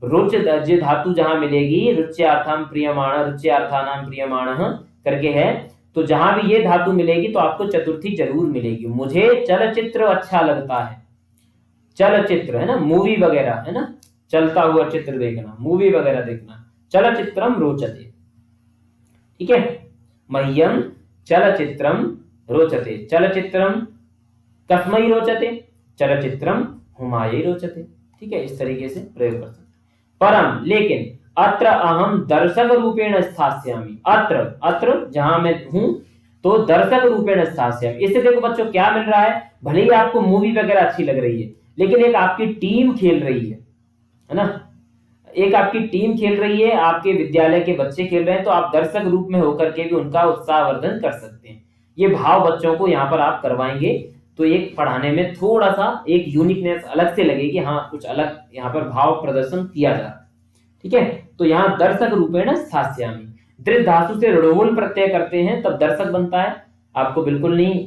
रुच जो धातु जहां मिलेगी, रुच्यार्थम प्रियमाण, रुच्यार्थानाम प्रियमाण करके है, तो जहां भी ये धातु मिलेगी तो आपको चतुर्थी जरूर मिलेगी। मुझे चलचित्र अच्छा लगता है, चलचित्र, है ना, मूवी वगैरह, है ना, चलता हुआ चित्र देखना, मूवी वगैरह देखना, चलचित्रम रोचते, ठीक है। मह्यम चलचित्रम रोचते, चलचित्रम कस्मै रोचते, चलचित्रम हुमायै रोचते, ठीक है, इस तरीके से प्रयोग कर सकते। परम, लेकिन अत्र अहम दर्शक रूपेण स्थास्यामि, अत्र, अत्र जहां मैं हूं तो दर्शक रूपेण स्थास्यामि। इससे देखो बच्चों क्या मिल रहा है, भले ही आपको मूवी वगैरह अच्छी लग रही है, लेकिन एक आपकी टीम खेल रही है ना, एक आपकी टीम खेल रही है, आपके विद्यालय के बच्चे खेल रहे हैं, तो आप दर्शक रूप में होकर के भी उनका उत्साहवर्धन कर सकते हैं। ये भाव बच्चों को यहाँ पर आप करवाएंगे तो एक पढ़ाने में थोड़ा सा एक यूनिकनेस अलग से लगेगी, हाँ कुछ अलग यहाँ पर भाव प्रदर्शन किया जा रहा है, ठीक है। तो यहाँ दर्शक रूपेण स्थास्यामि, दृढ़ धातु से ऋणोल प्रत्यय करते हैं तब दर्शक बनता है, आपको बिल्कुल नहीं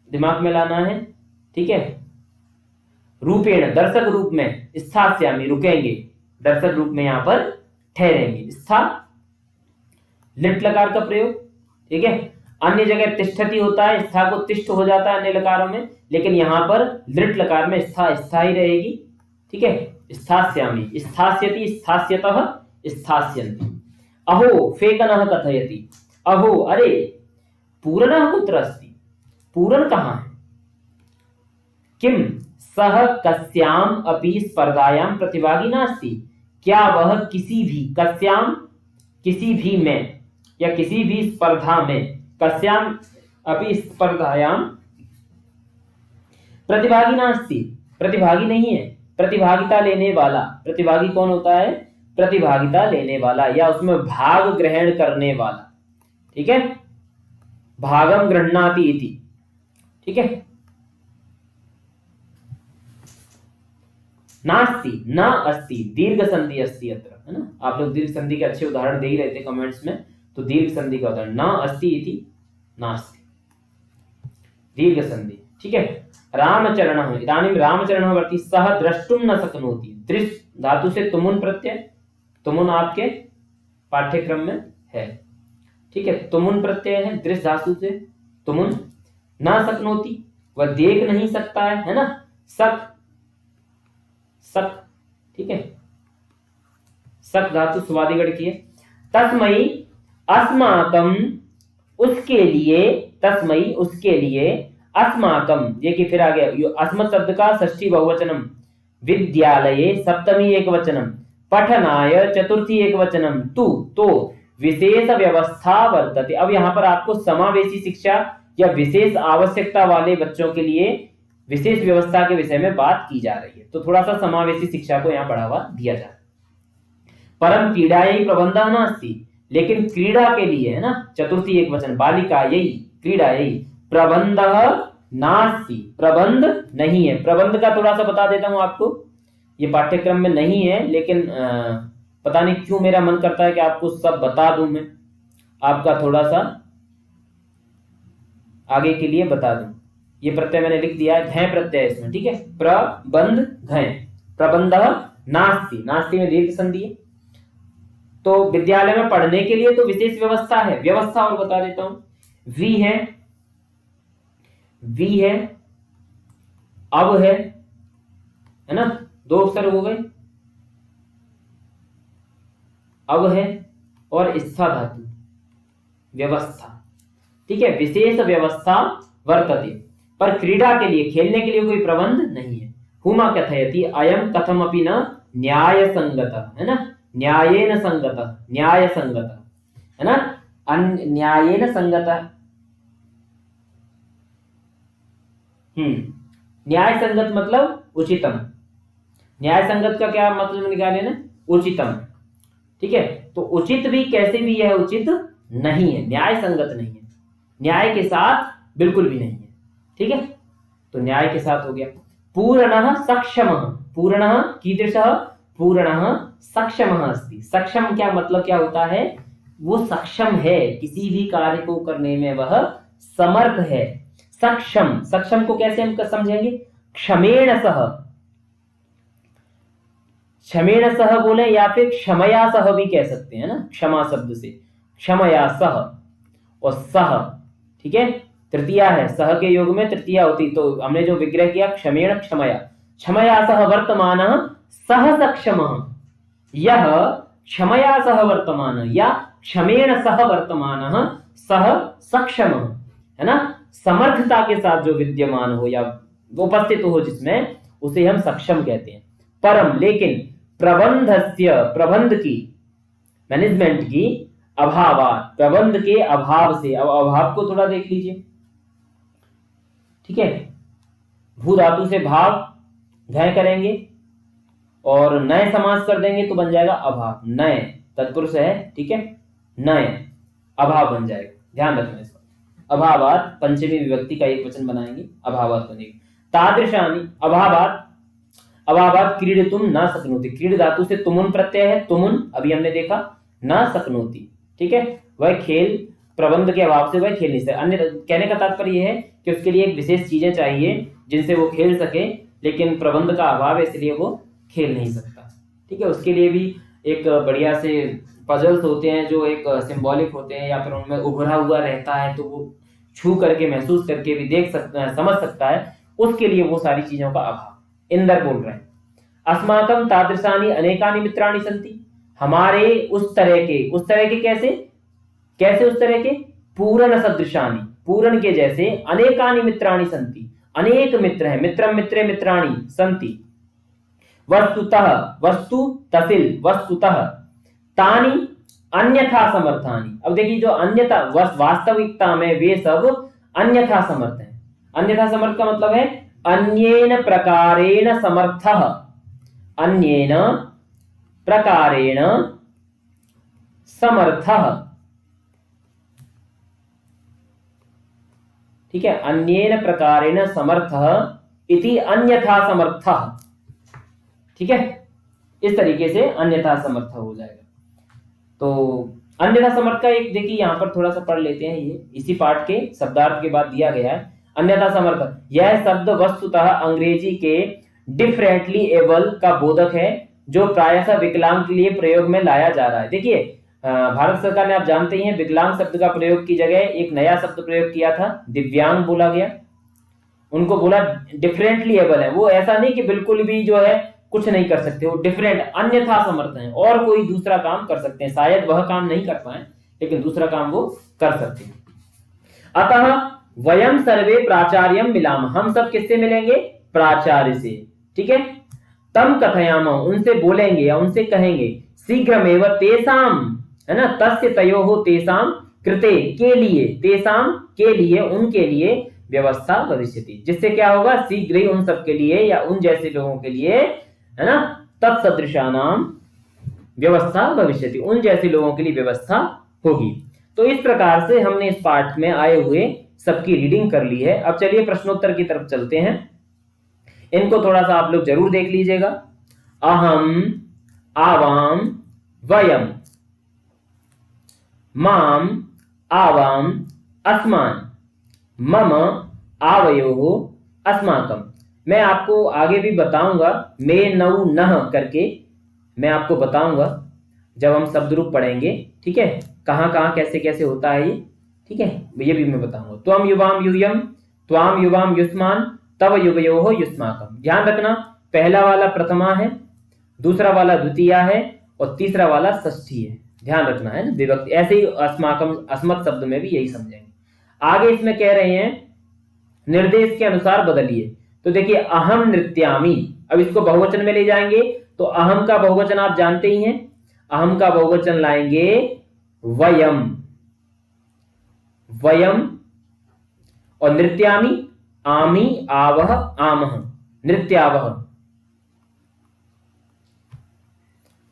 दिमाग में लाना है, ठीक है। रूपेण, दर्शक रूप में, स्थास्यामि, रुकेंगे, दर्शक रूप में यहाँ पर ठहरेंगे, स्था, लिट लकार का प्रयोग, ठीक है। अन्य जगह तिष्ठति होता है, स्था को तिष्ठ हो जाता है अन्य लकारों में, लेकिन यहां पर लिट लकार में स्था स्थाई रहेगी, ठीक है। स्थास्यामि, स्थास्यति, स्थास्यतः, स्थास्यन्ति। अहो फेकनः कथयति, अहो, अरे, पूरणः कुत्र अस्ति, पूरण कहां है। किम सह कस्याम अपि स्पर्धायां प्रतिभागी नास्ति, क्या वह किसी भी, कस्याम किसी भी में, या किसी भी स्पर्धा में, कस्याम अपि स्पर्धायां प्रतिभागी नास्ति, प्रतिभागी नहीं है, प्रतिभागिता लेने वाला, प्रतिभागी कौन होता है, प्रतिभागिता लेने वाला या उसमें भाग ग्रहण करने वाला, ठीक है, भागम गृह्णाति इति, ठीक है। नास्ति, न अस्ति, दीर्घ संधि अस्ति अत्र, है ना, आप लोग दीर्घ संधि के अच्छे उदाहरण दे ही रहे थे कमेंट्स में, तो दीर्घ संधि का उदाहरण, न अस्ति इति नास्ति, दीर्घ संधि, ठीक है। रामचरणः, इदानीं रामचरणः वर्ति, सह द्रष्टुम न शक्नोति, दृश् धातु से तुमुन प्रत्यय, तुमुन आपके पाठ्यक्रम में है, ठीक है, तुमुन प्रत्यय है, दृश्य धातु से तुमुन, न शक्नोति, वह देख नहीं सकता है ना, सक, सक, ठीक है, सक धातु स्वादिगढ़ की है। तस्मयी अस्माकम, उसके लिए, तस्मयी उसके लिए, अस्माकम, ये कि फिर आ गया अस्मत् शब्द का षष्ठी बहुवचनम, विद्यालये सप्तमी एकवचनम, पठनाय चतुर्थी एकवचनम, तु, तो विशेष व्यवस्था वर्तते। अब यहाँ पर आपको समावेशी शिक्षा या विशेष आवश्यकता वाले बच्चों के लिए विशेष व्यवस्था के विषय में बात की जा रही है, तो थोड़ा सा समावेशी शिक्षा को यहाँ बढ़ावा दिया जाए। परम क्रीडायै प्रबंधः नास्ति, लेकिन क्रीड़ा के लिए, है ना, चतुर्थी एक वचन, बालिकायै क्रीडायै प्रबंधः नास्ति, प्रबंध नहीं है। प्रबंध का थोड़ा सा बता देता हूं आपको, ये पाठ्यक्रम में नहीं है, लेकिन पता नहीं क्यों मेरा मन करता है कि आपको सब बता दूं, मैं आपका थोड़ा सा आगे के लिए बता दूं। ये प्रत्यय मैंने लिख दिया है, घय प्रत्यय इसमें, ठीक है। प्रबंध घय, प्रबंध नास्ति, नास्ति में दीर्घ संधि है। तो विद्यालय में पढ़ने के लिए तो विशेष व्यवस्था है, व्यवस्था और बता देता हूं, वी है, वी है, अब है ना, दो अक्षर हो गए, अब है और स्था धातु, व्यवस्था, ठीक है। विशेष व्यवस्था वर्तते, पर क्रीड़ा के लिए, खेलने के लिए कोई प्रबंध नहीं है। हुमा कथयति अयम कथमपि न न्याय संगत, है ना, न्यायेन संगत, न्याय संगत, है ना, न्यायेन संगत, न्याय संगत मतलब उचितम। न्याय संगत का क्या मतलब निकाले ना, उचितम, ठीक है। तो उचित भी कैसे भी यह उचित नहीं है, न्याय संगत नहीं है, न्याय के साथ बिल्कुल भी नहीं है, ठीक है। तो न्याय के साथ हो गया। पूर्णः सक्षमः, पूर्णः कीदृशः, पूर्णः सक्षमः अस्ति। सक्षम क्या मतलब क्या होता है, वो सक्षम है, किसी भी कार्य को करने में वह समर्थ है। सक्षम, सक्षम को कैसे हम समझेंगे, क्षमेण सह, क्षमेण सह बोले या फिर क्षमया सह भी कह सकते हैं ना, क्षमा शब्द से, क्षमया सह और सह, ठीक है, तृतीया है, सह के योग में तृतीया होती, तो हमने जो विग्रह किया क्षमेण क्षमया, क्षमया सह वर्तमान सह सक्षम, यह क्षमया सह वर्तमान या क्षमेण सह वर्तमान सह सक्षम, है ना, समर्थता के साथ जो विद्यमान हो या उपस्थित हो जिसमें, उसे हम सक्षम कहते हैं। परम लेकिन प्रबंधस्य, प्रबंध की, मैनेजमेंट की, अभावात, प्रबंध के अभाव से, अब अभाव को थोड़ा देख लीजिए, ठीक है। भू धातु से भाव घय करेंगे और नए समास कर देंगे तो बन जाएगा अभाव, नए तत्पुरुष है, ठीक है, नए अभाव बन जाएगा, ध्यान रखना इसका। अभावात पंचमी विभक्ति का एक वचन बनाएंगे, अभावात बनेगा। तादृशानि अभावात, अभावात क्रीडितुम न शक्नोति, क्रीड धातु से तुमुन प्रत्यय है, तुमुन अभी हमने देखा, न शक्नोति, ठीक है, वह खेल, प्रबंध के अभाव से वह खेल नहीं सकते। अन्य कहने का तात्पर्य यह है कि उसके लिए एक विशेष चीजें चाहिए जिनसे वो खेल सके, लेकिन प्रबंध का अभाव है इसलिए वो खेल नहीं सकता, ठीक है। उसके लिए भी एक बढ़िया से पजल्स होते हैं जो एक सिंबॉलिक होते हैं, या फिर उनमें उभरा हुआ रहता है तो वो छू करके महसूस करके भी देख सकता है, समझ सकता है, उसके लिए वो सारी चीजों का अभाव। इंदर बोल रहे हैं, अस्माकं तादृशानि अनेकानि मित्राणि सन्ति, हमारे उस तरह के कैसे, कैसे उस तरह के, पूर्ण सदृशानि, पूर्ण के जैसे, अनेकानि मित्राणि सन्ति, अनेक मित्र हैं, मित्रम मित्रे मित्राणि सन्ति, वस्तुतः, वस्तु तसिल, वस्तुतः, तानि अन्यथा समर्थानि। अब देखिए जो अन्यथा, वास्तविकता में वे सब अन्यथा समर्थ हैं। अन्यथा समर्थ का मतलब है अन्येन प्रकारेण समर्थः, अन्येन प्रकारेण समर्थः, ठीक है, अन्येन प्रकारेण समर्थः इति अन्यथा समर्थः, ठीक है, इस तरीके से अन्यथा समर्थ हो जाएगा। तो अन्यथा समर्थ का एक देखिए यहां पर थोड़ा सा पढ़ लेते हैं, ये इसी पाठ के शब्दार्थ के बाद दिया गया है। अन्यथा समर्थ, यह शब्द वस्तुतः अंग्रेजी के डिफरेंटली एबल का बोधक है, जो प्रायः विकलांग के लिए प्रयोग में लाया जा रहा है। देखिए भारत सरकार ने, आप जानते ही हैं, विकलांग शब्द का प्रयोग की जगह एक नया शब्द प्रयोग किया था, दिव्यांग बोला गया, उनको बोला डिफरेंटली एबल है। वो ऐसा नहीं कि बिल्कुल भी जो है कुछ नहीं कर सकते, वो डिफरेंट, अन्यथा समर्थ हैं और कोई दूसरा काम कर सकते हैं, शायद वह काम नहीं कर पाए लेकिन दूसरा काम वो कर सकते हैं। अतः वयम सर्वे प्राचार्यम मिलाम, हम सब किससे मिलेंगे, प्राचार्य से, ठीक है। तम कथयाम, उनसे बोलेंगे या उनसे कहेंगे, शीघ्रमेव तेसाम, है ना, तस्य तयोः तेसाम कृते, के लिए, तेसाम के लिए, उनके लिए, व्यवस्था भविष्यति, जिससे क्या होगा, शीघ्र ही उन सब के लिए या उन जैसे लोगों के लिए, है ना, तत्सदृशानाम व्यवस्था भविष्यति, उन जैसे लोगों के लिए व्यवस्था होगी। तो इस प्रकार से हमने इस पाठ में आए हुए सबकी रीडिंग कर ली है। अब चलिए प्रश्नोत्तर की तरफ चलते हैं, इनको थोड़ा सा आप लोग जरूर देख लीजिएगा। अहम, आवाम, वयम, माम, आवाम, अस्मान, मम, आवयोः अस्माकं। मैं आपको आगे भी बताऊंगा, मे नौ नह करके मैं आपको बताऊंगा जब हम शब्द रूप पढ़ेंगे, ठीक है, कहाँ कहाँ कैसे कैसे होता है ये, ठीक है, ये भी मैं बताऊंगा। त्वम युवाम यूयम, त्वाम युवाम युष्मान, तव युवयोः युष्माकम। ध्यान रखना, पहला वाला प्रथमा है, दूसरा वाला द्वितीया है और तीसरा वाला षष्ठी है। ध्यान रखना है ना विभक्ति। ऐसे ही अस्माकम अस्मत् शब्द में भी यही समझेंगे। आगे इसमें कह रहे हैं निर्देश के अनुसार बदलिए। तो देखिए अहम नृत्यामि, अब इसको बहुवचन में ले जाएंगे तो अहम का बहुवचन आप जानते ही हैं, अहम का बहुवचन लाएंगे वयम, वयम, और नृत्यामि आमी आवह आमह, नृत्यावह,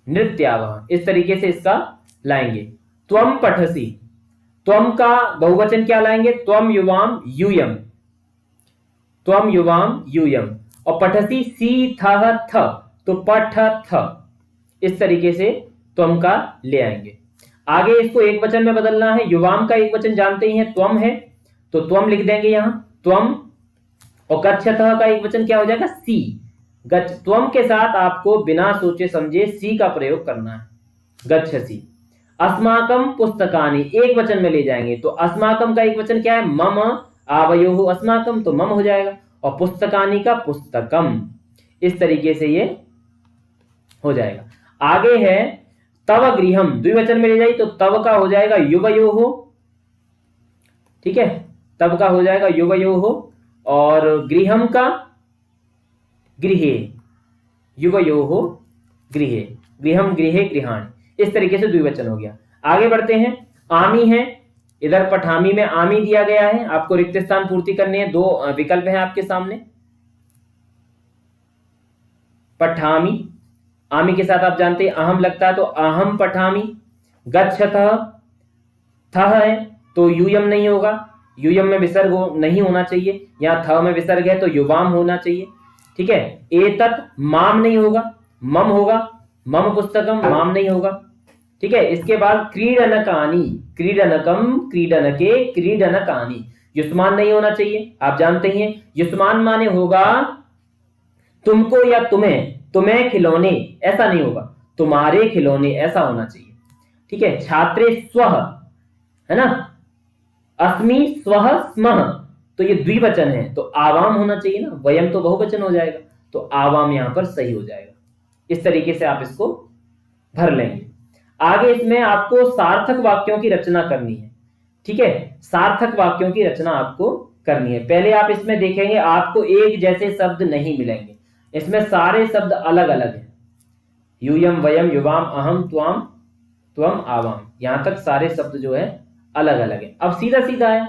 नृत्यावह, इस तरीके से इसका लाएंगे। त्वम पठसी, त्वम का बहुवचन क्या लाएंगे, त्वम युवाम यूयम, त्वम युवाम यूयम, और पठसी सी थ थ, तो पठ थ, इस तरीके से त्वम का ले आएंगे। आगे इसको एक वचन में बदलना है। युवाम का एक वचन जानते ही हैं, त्वम है, तो त्वम लिख देंगे यहां त्वम, और गच्छतः का एक वचन क्या हो जाएगा, सी। त्वम के साथ आपको बिना सोचे समझे सी का प्रयोग करना है, गच्छसी। अस्माकम पुस्तकानि एक वचन में ले जाएंगे तो अस्माकम का एक वचन क्या है, मम आवयोः अस्माकम, तो मम हो जाएगा, और पुस्तकानि का पुस्तकम, इस तरीके से ये हो जाएगा। आगे है तव गृहम, द्विवचन में ले जाइए तो तव का हो जाएगा युवयोः, ठीक है, तब का हो जाएगा युवयोः, और गृहम का गृहे, युवयोः गृहे, गृहम गृहे गृहाणि, इस तरीके से द्विवचन हो गया। आगे बढ़ते हैं, आमी है, इधर पठामी में आमी दिया गया है, आपको रिक्त स्थान पूर्ति करनी है। दो विकल्प है आपके सामने, पठामी, आमी के साथ आप जानते हैं अहम लगता है तो अहम पठामी। गच्छतः, थ है तो यूयम नहीं होगा, यूयम में विसर्ग नहीं होना चाहिए, यहाँ थ में विसर्ग है तो युवाम होना चाहिए, ठीक है। एतत् माम नहीं होगा, मम होगा, मम पुस्तकम, माम नहीं होगा, ठीक है। इसके बाद क्रीडनकानि, क्रीडनकम, क्रीडनके, क्रीडनकानि, युष्मान नहीं होना चाहिए, आप जानते हैं युष्मान माने होगा तुमको या तुम्हें, तुम्हें खिलौने, ऐसा नहीं होगा, तुम्हारे खिलौने, ऐसा होना चाहिए, ठीक है। छात्रे स्वः है ना, अस्मि स्वः स्मः, तो ये द्विवचन है तो आवाम होना चाहिए ना, वयम तो बहुवचन हो जाएगा, तो आवाम यहां पर सही हो जाएगा। इस तरीके से आप इसको भर लेंगे। आगे इसमें आपको सार्थक वाक्यों की रचना करनी है, ठीक है, सार्थक वाक्यों की रचना आपको करनी है। पहले आप इसमें देखेंगे आपको एक जैसे शब्द नहीं मिलेंगे, इसमें सारे शब्द अलग अलग हैं, यूयम, वयम, युवाम, अहम, त्वाम, त्वम, आवाम, यहां तक सारे शब्द जो है अलग अलग है। अब सीधा सीधा है,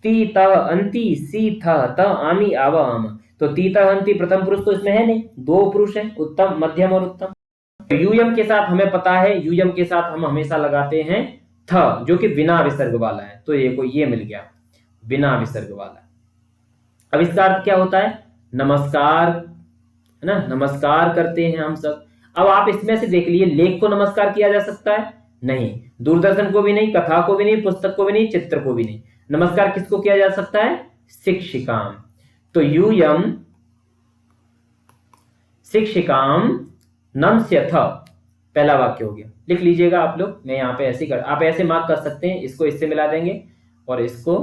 ती त अंति सी थ त आमी आवा आम, तो ती त अंति प्रथम पुरुष तो इसमें है नहीं, दो पुरुष है, उत्तम, मध्यम और उत्तम। यूयम के साथ हमें पता है, यूयम के साथ हम हमेशा लगाते हैं थ, जो कि बिना विसर्ग वाला है, तो ये मिल गया बिना विसर्ग वाला। अब इसका अर्थ क्या होता है, नमस्कार, है ना, नमस्कार करते हैं हम सब। अब आप इसमें से देख लीजिए, लेख को नमस्कार किया जा सकता है, नहीं, दूरदर्शन को भी नहीं, कथा को भी नहीं, पुस्तक को भी नहीं, चित्र को भी नहीं। नमस्कार किसको किया जा सकता है, शिक्षिकाम, तो यूयम शिक्षिकाम नमस्यथ, पहला वाक्य हो गया। लिख लीजिएगा आप लोग, मैं यहाँ पे ऐसे कर, आप ऐसे मार्क कर सकते हैं, इसको इससे मिला देंगे और इसको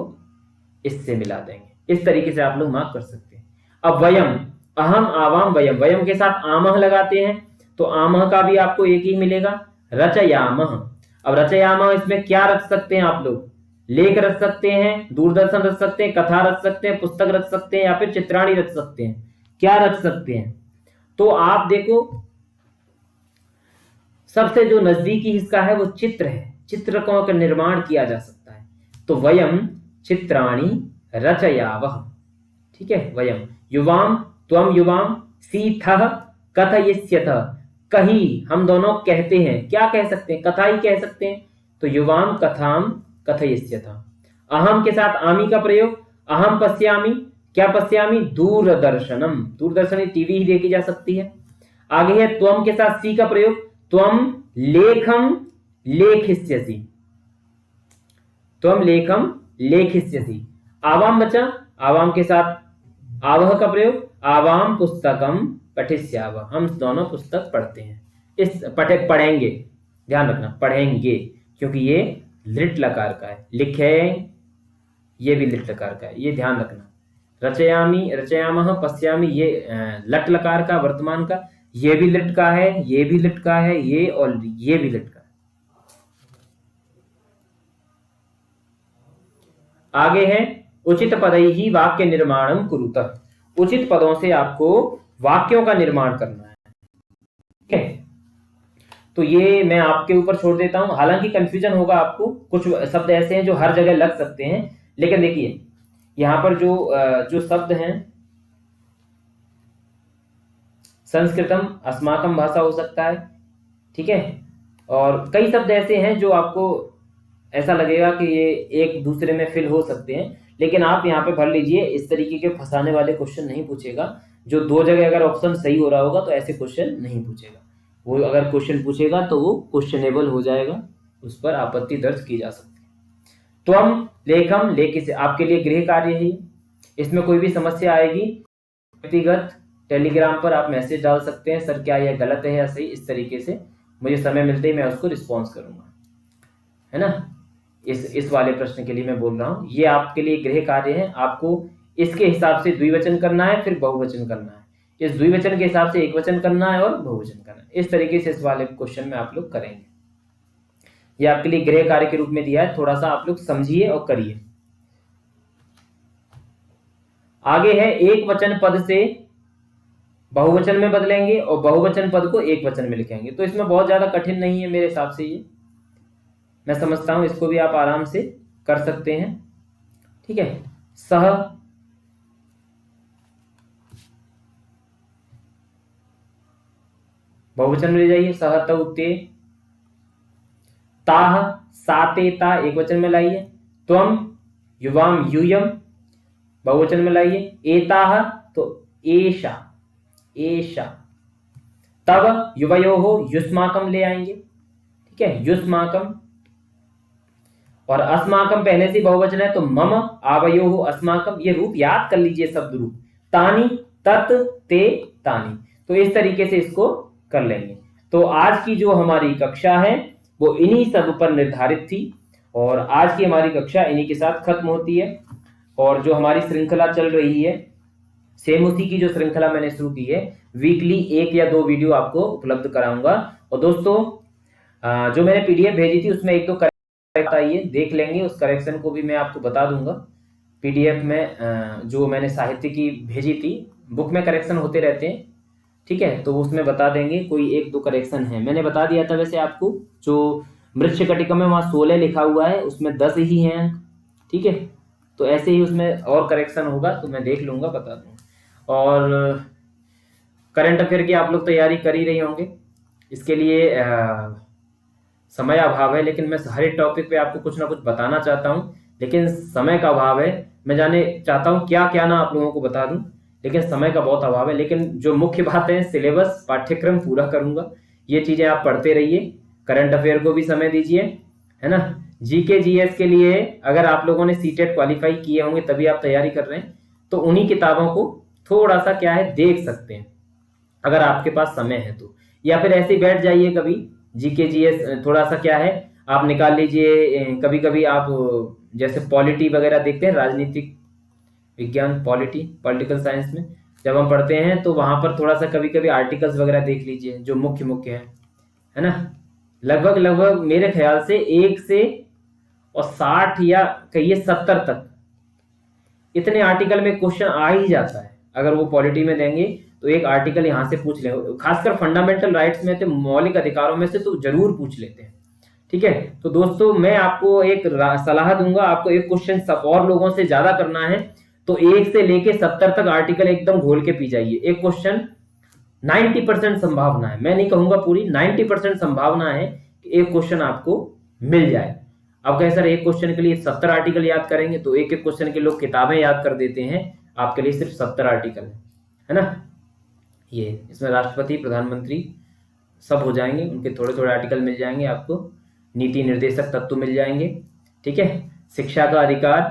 इससे मिला देंगे, इस तरीके से आप लोग मार्क कर सकते हैं। अब वयम, अहम, आवाम, वयम, वयम के साथ आमह लगाते हैं तो आमह का भी आपको एक ही मिलेगा, रचयामह। अब रचयामह इसमें क्या रख सकते हैं आप लोग, लेख रख सकते हैं, दूरदर्शन रख सकते हैं, कथा रख सकते हैं, पुस्तक रख सकते हैं, या फिर चित्राणी रख सकते हैं, क्या रख सकते हैं। तो आप देखो सबसे जो नजदीकी हिस्सा है वो चित्र है, चित्रकों का निर्माण किया जा सकता है, तो वयम चित्राणी रचयावह, ठीक है। वयम युवाम, त्वम युवाम, सीथः कथयिष्यतः, कही हम दोनों कहते हैं, क्या कह सकते हैं, कथा ही कह सकते हैं, तो युवाम कथाम कथयिष्यतः। अहम के साथ आमी का प्रयोग, अहम पश्यामि, क्या पश्यामि, दूरदर्शनम, दूरदर्शन टीवी ही देखी जा सकती है। आगे है त्वम के साथ सी का प्रयोग, त्वम लेखम लेखिष्यसि, त्वम लेखम लेखिष्यसि। आवाम बचा, आवाम के साथ आवह का प्रयोग, आवाम पुस्तकम पठिष्यावः, हम दोनों पुस्तक पढ़ते हैं। इस पढ़ेंगे, ध्यान रखना पढ़ेंगे, क्योंकि ये लिट लकार का है। लिखे, ये भी लिट लकार का है, ये ध्यान रखना। रचयामि, रचयामः, पश्यामि, ये लट लकार का वर्तमान का, ये भी लिट का है, ये भी लिट का है, ये और ये भी लिट का है। आगे है उचित पदैहि वाक्य निर्माणम कुरुतः। उचित पदों से आपको वाक्यों का निर्माण करना है, ठीक है। तो ये मैं आपके ऊपर छोड़ देता हूं, हालांकि कंफ्यूजन होगा आपको, कुछ शब्द ऐसे हैं जो हर जगह लग सकते हैं, लेकिन देखिए यहां पर जो शब्द हैं, संस्कृतम अस्माकम भाषा हो सकता है, ठीक है, और कई शब्द ऐसे हैं जो आपको ऐसा लगेगा कि ये एक दूसरे में फिल हो सकते हैं, लेकिन आप यहाँ पे भर लीजिए। इस तरीके के फंसाने वाले क्वेश्चन नहीं पूछेगा। जो दो जगह अगर ऑप्शन सही हो रहा होगा तो ऐसे क्वेश्चन नहीं पूछेगा। वो अगर क्वेश्चन पूछेगा तो वो क्वेश्चनेबल हो जाएगा, उस पर आपत्ति दर्ज की जा सकती है। त्वम लेखम, लेखि से आपके लिए गृह कार्य है। इसमें कोई भी समस्या आएगी, व्यक्तिगत टेलीग्राम पर आप मैसेज डाल सकते हैं, सर क्या यह गलत है या सही, इस तरीके से मुझे समय मिलते ही मैं उसको रिस्पॉन्स करूंगा, है ना। इस वाले प्रश्न के लिए मैं बोल रहा हूं, ये आपके लिए गृह कार्य है। आपको इसके हिसाब से द्विवचन करना है, फिर बहुवचन करना है। इस द्विवचन के हिसाब से एकवचन करना है और बहुवचन करना है। इस तरीके से इस वाले क्वेश्चन में आप लोग करेंगे। ये आपके लिए गृह कार्य के रूप में दिया है, थोड़ा सा आप लोग समझिए और करिए। आगे है एक वचन पद से बहुवचन में बदलेंगे और बहुवचन पद को एक वचन में लिखेंगे। तो इसमें बहुत ज्यादा कठिन नहीं है मेरे हिसाब से, ये मैं समझता हूं, इसको भी आप आराम से कर सकते हैं, ठीक है। सह, बहुवचन में ले जाइए, सह तौ ते। ताह, साते ता, एक वचन में लाइए। त्वम, युवाम यूयम, बहुवचन में लाइए। एताह, तो एषा, एषा। तब, युवयोः, युष्माकम ले आएंगे, ठीक है, युष्माकम। और अस्माकम पहले से बहुवचन है तो मम, आवयोः अस्माकम। ये रूप याद कर लीजिए, शब्द रूप। तानी, तत्, ते, तानी। तो इस तरीके से इसको कर लेंगे। तो आज की जो हमारी कक्षा है वो इन्हीं सब पर निर्धारित थी, और आज की हमारी कक्षा इन्हीं के साथ खत्म होती है। और जो हमारी श्रृंखला चल रही है, सेम उसी की जो श्रृंखला मैंने शुरू की है, वीकली 1 या 2 वीडियो आपको उपलब्ध कराऊंगा। और दोस्तों जो मैंने पीडीएफ भेजी थी उसमें 1-2 करेक्ट आइए, देख लेंगे, उस करेक्शन को भी मैं आपको बता दूंगा। पीडीएफ में जो मैंने साहित्य की भेजी थी, बुक में करेक्शन होते रहते हैं, ठीक है, तो उसमें बता देंगे। कोई 1-2 करेक्शन है, मैंने बता दिया था वैसे आपको। जो मृच्छकटिका में वहाँ 16 लिखा हुआ है, उसमें 10 ही हैं अंक, ठीक है। तो ऐसे ही उसमें और करेक्शन होगा तो मैं देख लूंगा, बता दूंगा। और करंट अफेयर की आप लोग तैयारी कर ही रहे होंगे, इसके लिए समय अभाव है, लेकिन मैं हर एक टॉपिक पे आपको कुछ ना कुछ बताना चाहता हूँ, लेकिन समय का अभाव है। मैं जाने चाहता हूँ क्या क्या ना आप लोगों को बता दूं, लेकिन समय का बहुत अभाव है। लेकिन जो मुख्य बात है, सिलेबस पाठ्यक्रम पूरा करूंगा। ये चीजें आप पढ़ते रहिए, करंट अफेयर को भी समय दीजिए, है ना। जीके जीएस के लिए अगर आप लोगों ने सीटेट क्वालिफाई किए होंगे तभी आप तैयारी कर रहे हैं, तो उन्हीं किताबों को थोड़ा सा क्या है देख सकते हैं अगर आपके पास समय है तो, या फिर ऐसे ही बैठ जाइए कभी। जीके जीएस थोड़ा सा क्या है आप निकाल लीजिए। कभी कभी आप जैसे पॉलिटी वगैरह देखते हैं, राजनीतिक विज्ञान, पॉलिटिकल साइंस में जब हम पढ़ते हैं तो वहां पर थोड़ा सा कभी कभी आर्टिकल्स वगैरह देख लीजिए जो मुख्य मुख्य है ना। लगभग मेरे ख्याल से 1 से और 60 या कहिए 70 तक इतने आर्टिकल में क्वेश्चन आ ही जाता है। अगर वो पॉलिटी में देंगे तो एक आर्टिकल यहाँ से पूछ ले, खासकर फंडामेंटल राइट्स में, तो मौलिक अधिकारों में से तो जरूर पूछ लेते हैं, ठीक है। तो दोस्तों मैं आपको एक सलाह दूंगा, आपको एक क्वेश्चन सब और लोगों से ज्यादा करना है तो 1 से लेके 70 तक आर्टिकल एकदम घोल के पी जाइए। एक क्वेश्चन 90% संभावना है, मैं नहीं कहूंगा पूरी, 90% संभावना है कि एक क्वेश्चन आपको मिल जाए। अब कहें सर एक क्वेश्चन के लिए 70 आर्टिकल याद करेंगे, तो एक एक क्वेश्चन के लोग किताबें याद कर देते हैं, आपके लिए सिर्फ 70 आर्टिकल है ना। ये इसमें राष्ट्रपति, प्रधानमंत्री सब हो जाएंगे, उनके थोड़े थोड़े आर्टिकल मिल जाएंगे आपको, नीति निर्देशक तत्व मिल जाएंगे, ठीक है। शिक्षा का अधिकार,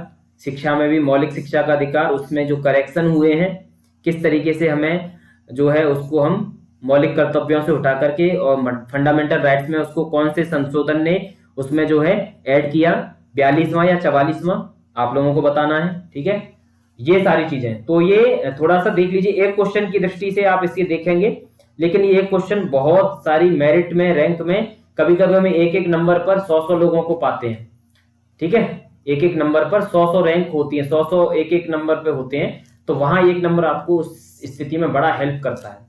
शिक्षा में भी मौलिक शिक्षा का अधिकार, उसमें जो करेक्शन हुए हैं किस तरीके से हमें जो है उसको हम मौलिक कर्तव्यों से उठा करके और फंडामेंटल राइट्स में उसको कौन से संशोधन ने उसमें जो है ऐड किया, 42वां या 44वां आप लोगों को बताना है। ठीक है, ये सारी चीजें, तो ये थोड़ा सा देख लीजिए। एक क्वेश्चन की दृष्टि से आप इसके देखेंगे, लेकिन ये एक क्वेश्चन बहुत सारी मेरिट में, रैंक में कभी कभी हम एक एक नंबर पर 100 लोगों को पाते हैं। ठीक है, एक एक नंबर पर 100 रैंक होती है, 100 एक एक नंबर पे होते हैं, तो वहां एक नंबर आपको उस स्थिति में बड़ा हेल्प करता है।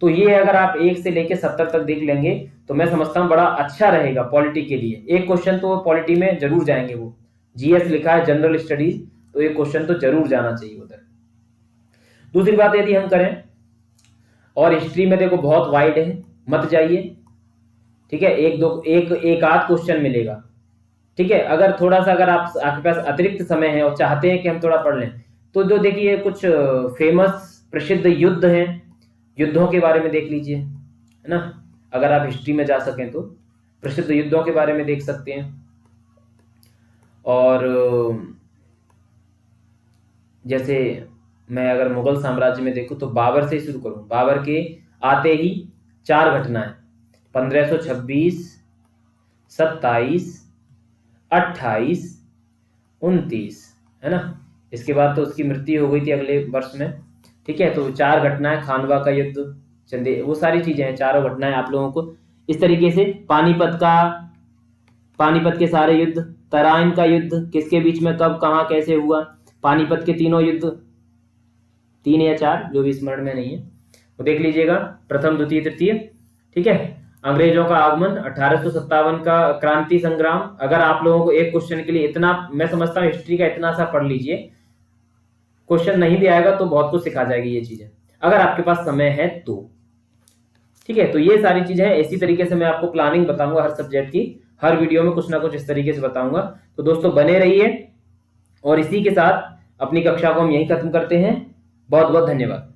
तो ये अगर आप 1 से लेके 70 तक देख लेंगे तो मैं समझता हूं बड़ा अच्छा रहेगा पॉलिटी के लिए। एक क्वेश्चन तो पॉलिटी में जरूर जाएंगे, वो जीएस लिखा है जनरल स्टडीज, तो एक क्वेश्चन तो जरूर जाना चाहिए उधर। दूसरी बात यदि हम करें, और हिस्ट्री में देखो बहुत वाइड है, मत जाइए। ठीक है, एक आध क्वेश्चन मिलेगा। ठीक है, अगर थोड़ा सा अगर आपके पास अतिरिक्त समय है और चाहते हैं कि हम थोड़ा पढ़ लें, तो जो देखिए कुछ फेमस प्रसिद्ध युद्ध हैं, युद्धों के बारे में देख लीजिए, है ना। अगर आप हिस्ट्री में जा सकें तो प्रसिद्ध युद्धों के बारे में देख सकते हैं। और जैसे मैं अगर मुगल साम्राज्य में देखूं तो बाबर से शुरू करूं। बाबर के आते ही 4 घटनाएं, 1526, 27, 28, 29, है ना। इसके बाद तो उसकी मृत्यु हो गई थी अगले वर्ष में। ठीक है, तो 4 घटनाएं, खानवा का युद्ध, चंदे, वो सारी चीजें हैं, चारों घटनाएं आप लोगों को इस तरीके से। पानीपत के सारे युद्ध, तराइन का युद्ध किसके बीच में, कब, कहां, कैसे हुआ, पानीपत के तीनों युद्ध, 3 या 4 जो भी स्मरण में नहीं है वो देख लीजिएगा, प्रथम, द्वितीय, तृतीय। ठीक है, अंग्रेजों का आगमन, 1857 का क्रांति संग्राम। अगर आप लोगों को एक क्वेश्चन के लिए इतना, मैं समझता हूँ हिस्ट्री का इतना सा पढ़ लीजिए, क्वेश्चन नहीं भी आएगा तो बहुत कुछ सिखा जाएगी ये चीजें, अगर आपके पास समय है तो। ठीक है, तो ये सारी चीजें हैं। इसी तरीके से मैं आपको प्लानिंग बताऊंगा हर सब्जेक्ट की, हर वीडियो में कुछ ना कुछ इस तरीके से बताऊंगा। तो दोस्तों बने रहिए, और इसी के साथ अपनी कक्षा को हम यहीं खत्म करते हैं। बहुत बहुत धन्यवाद।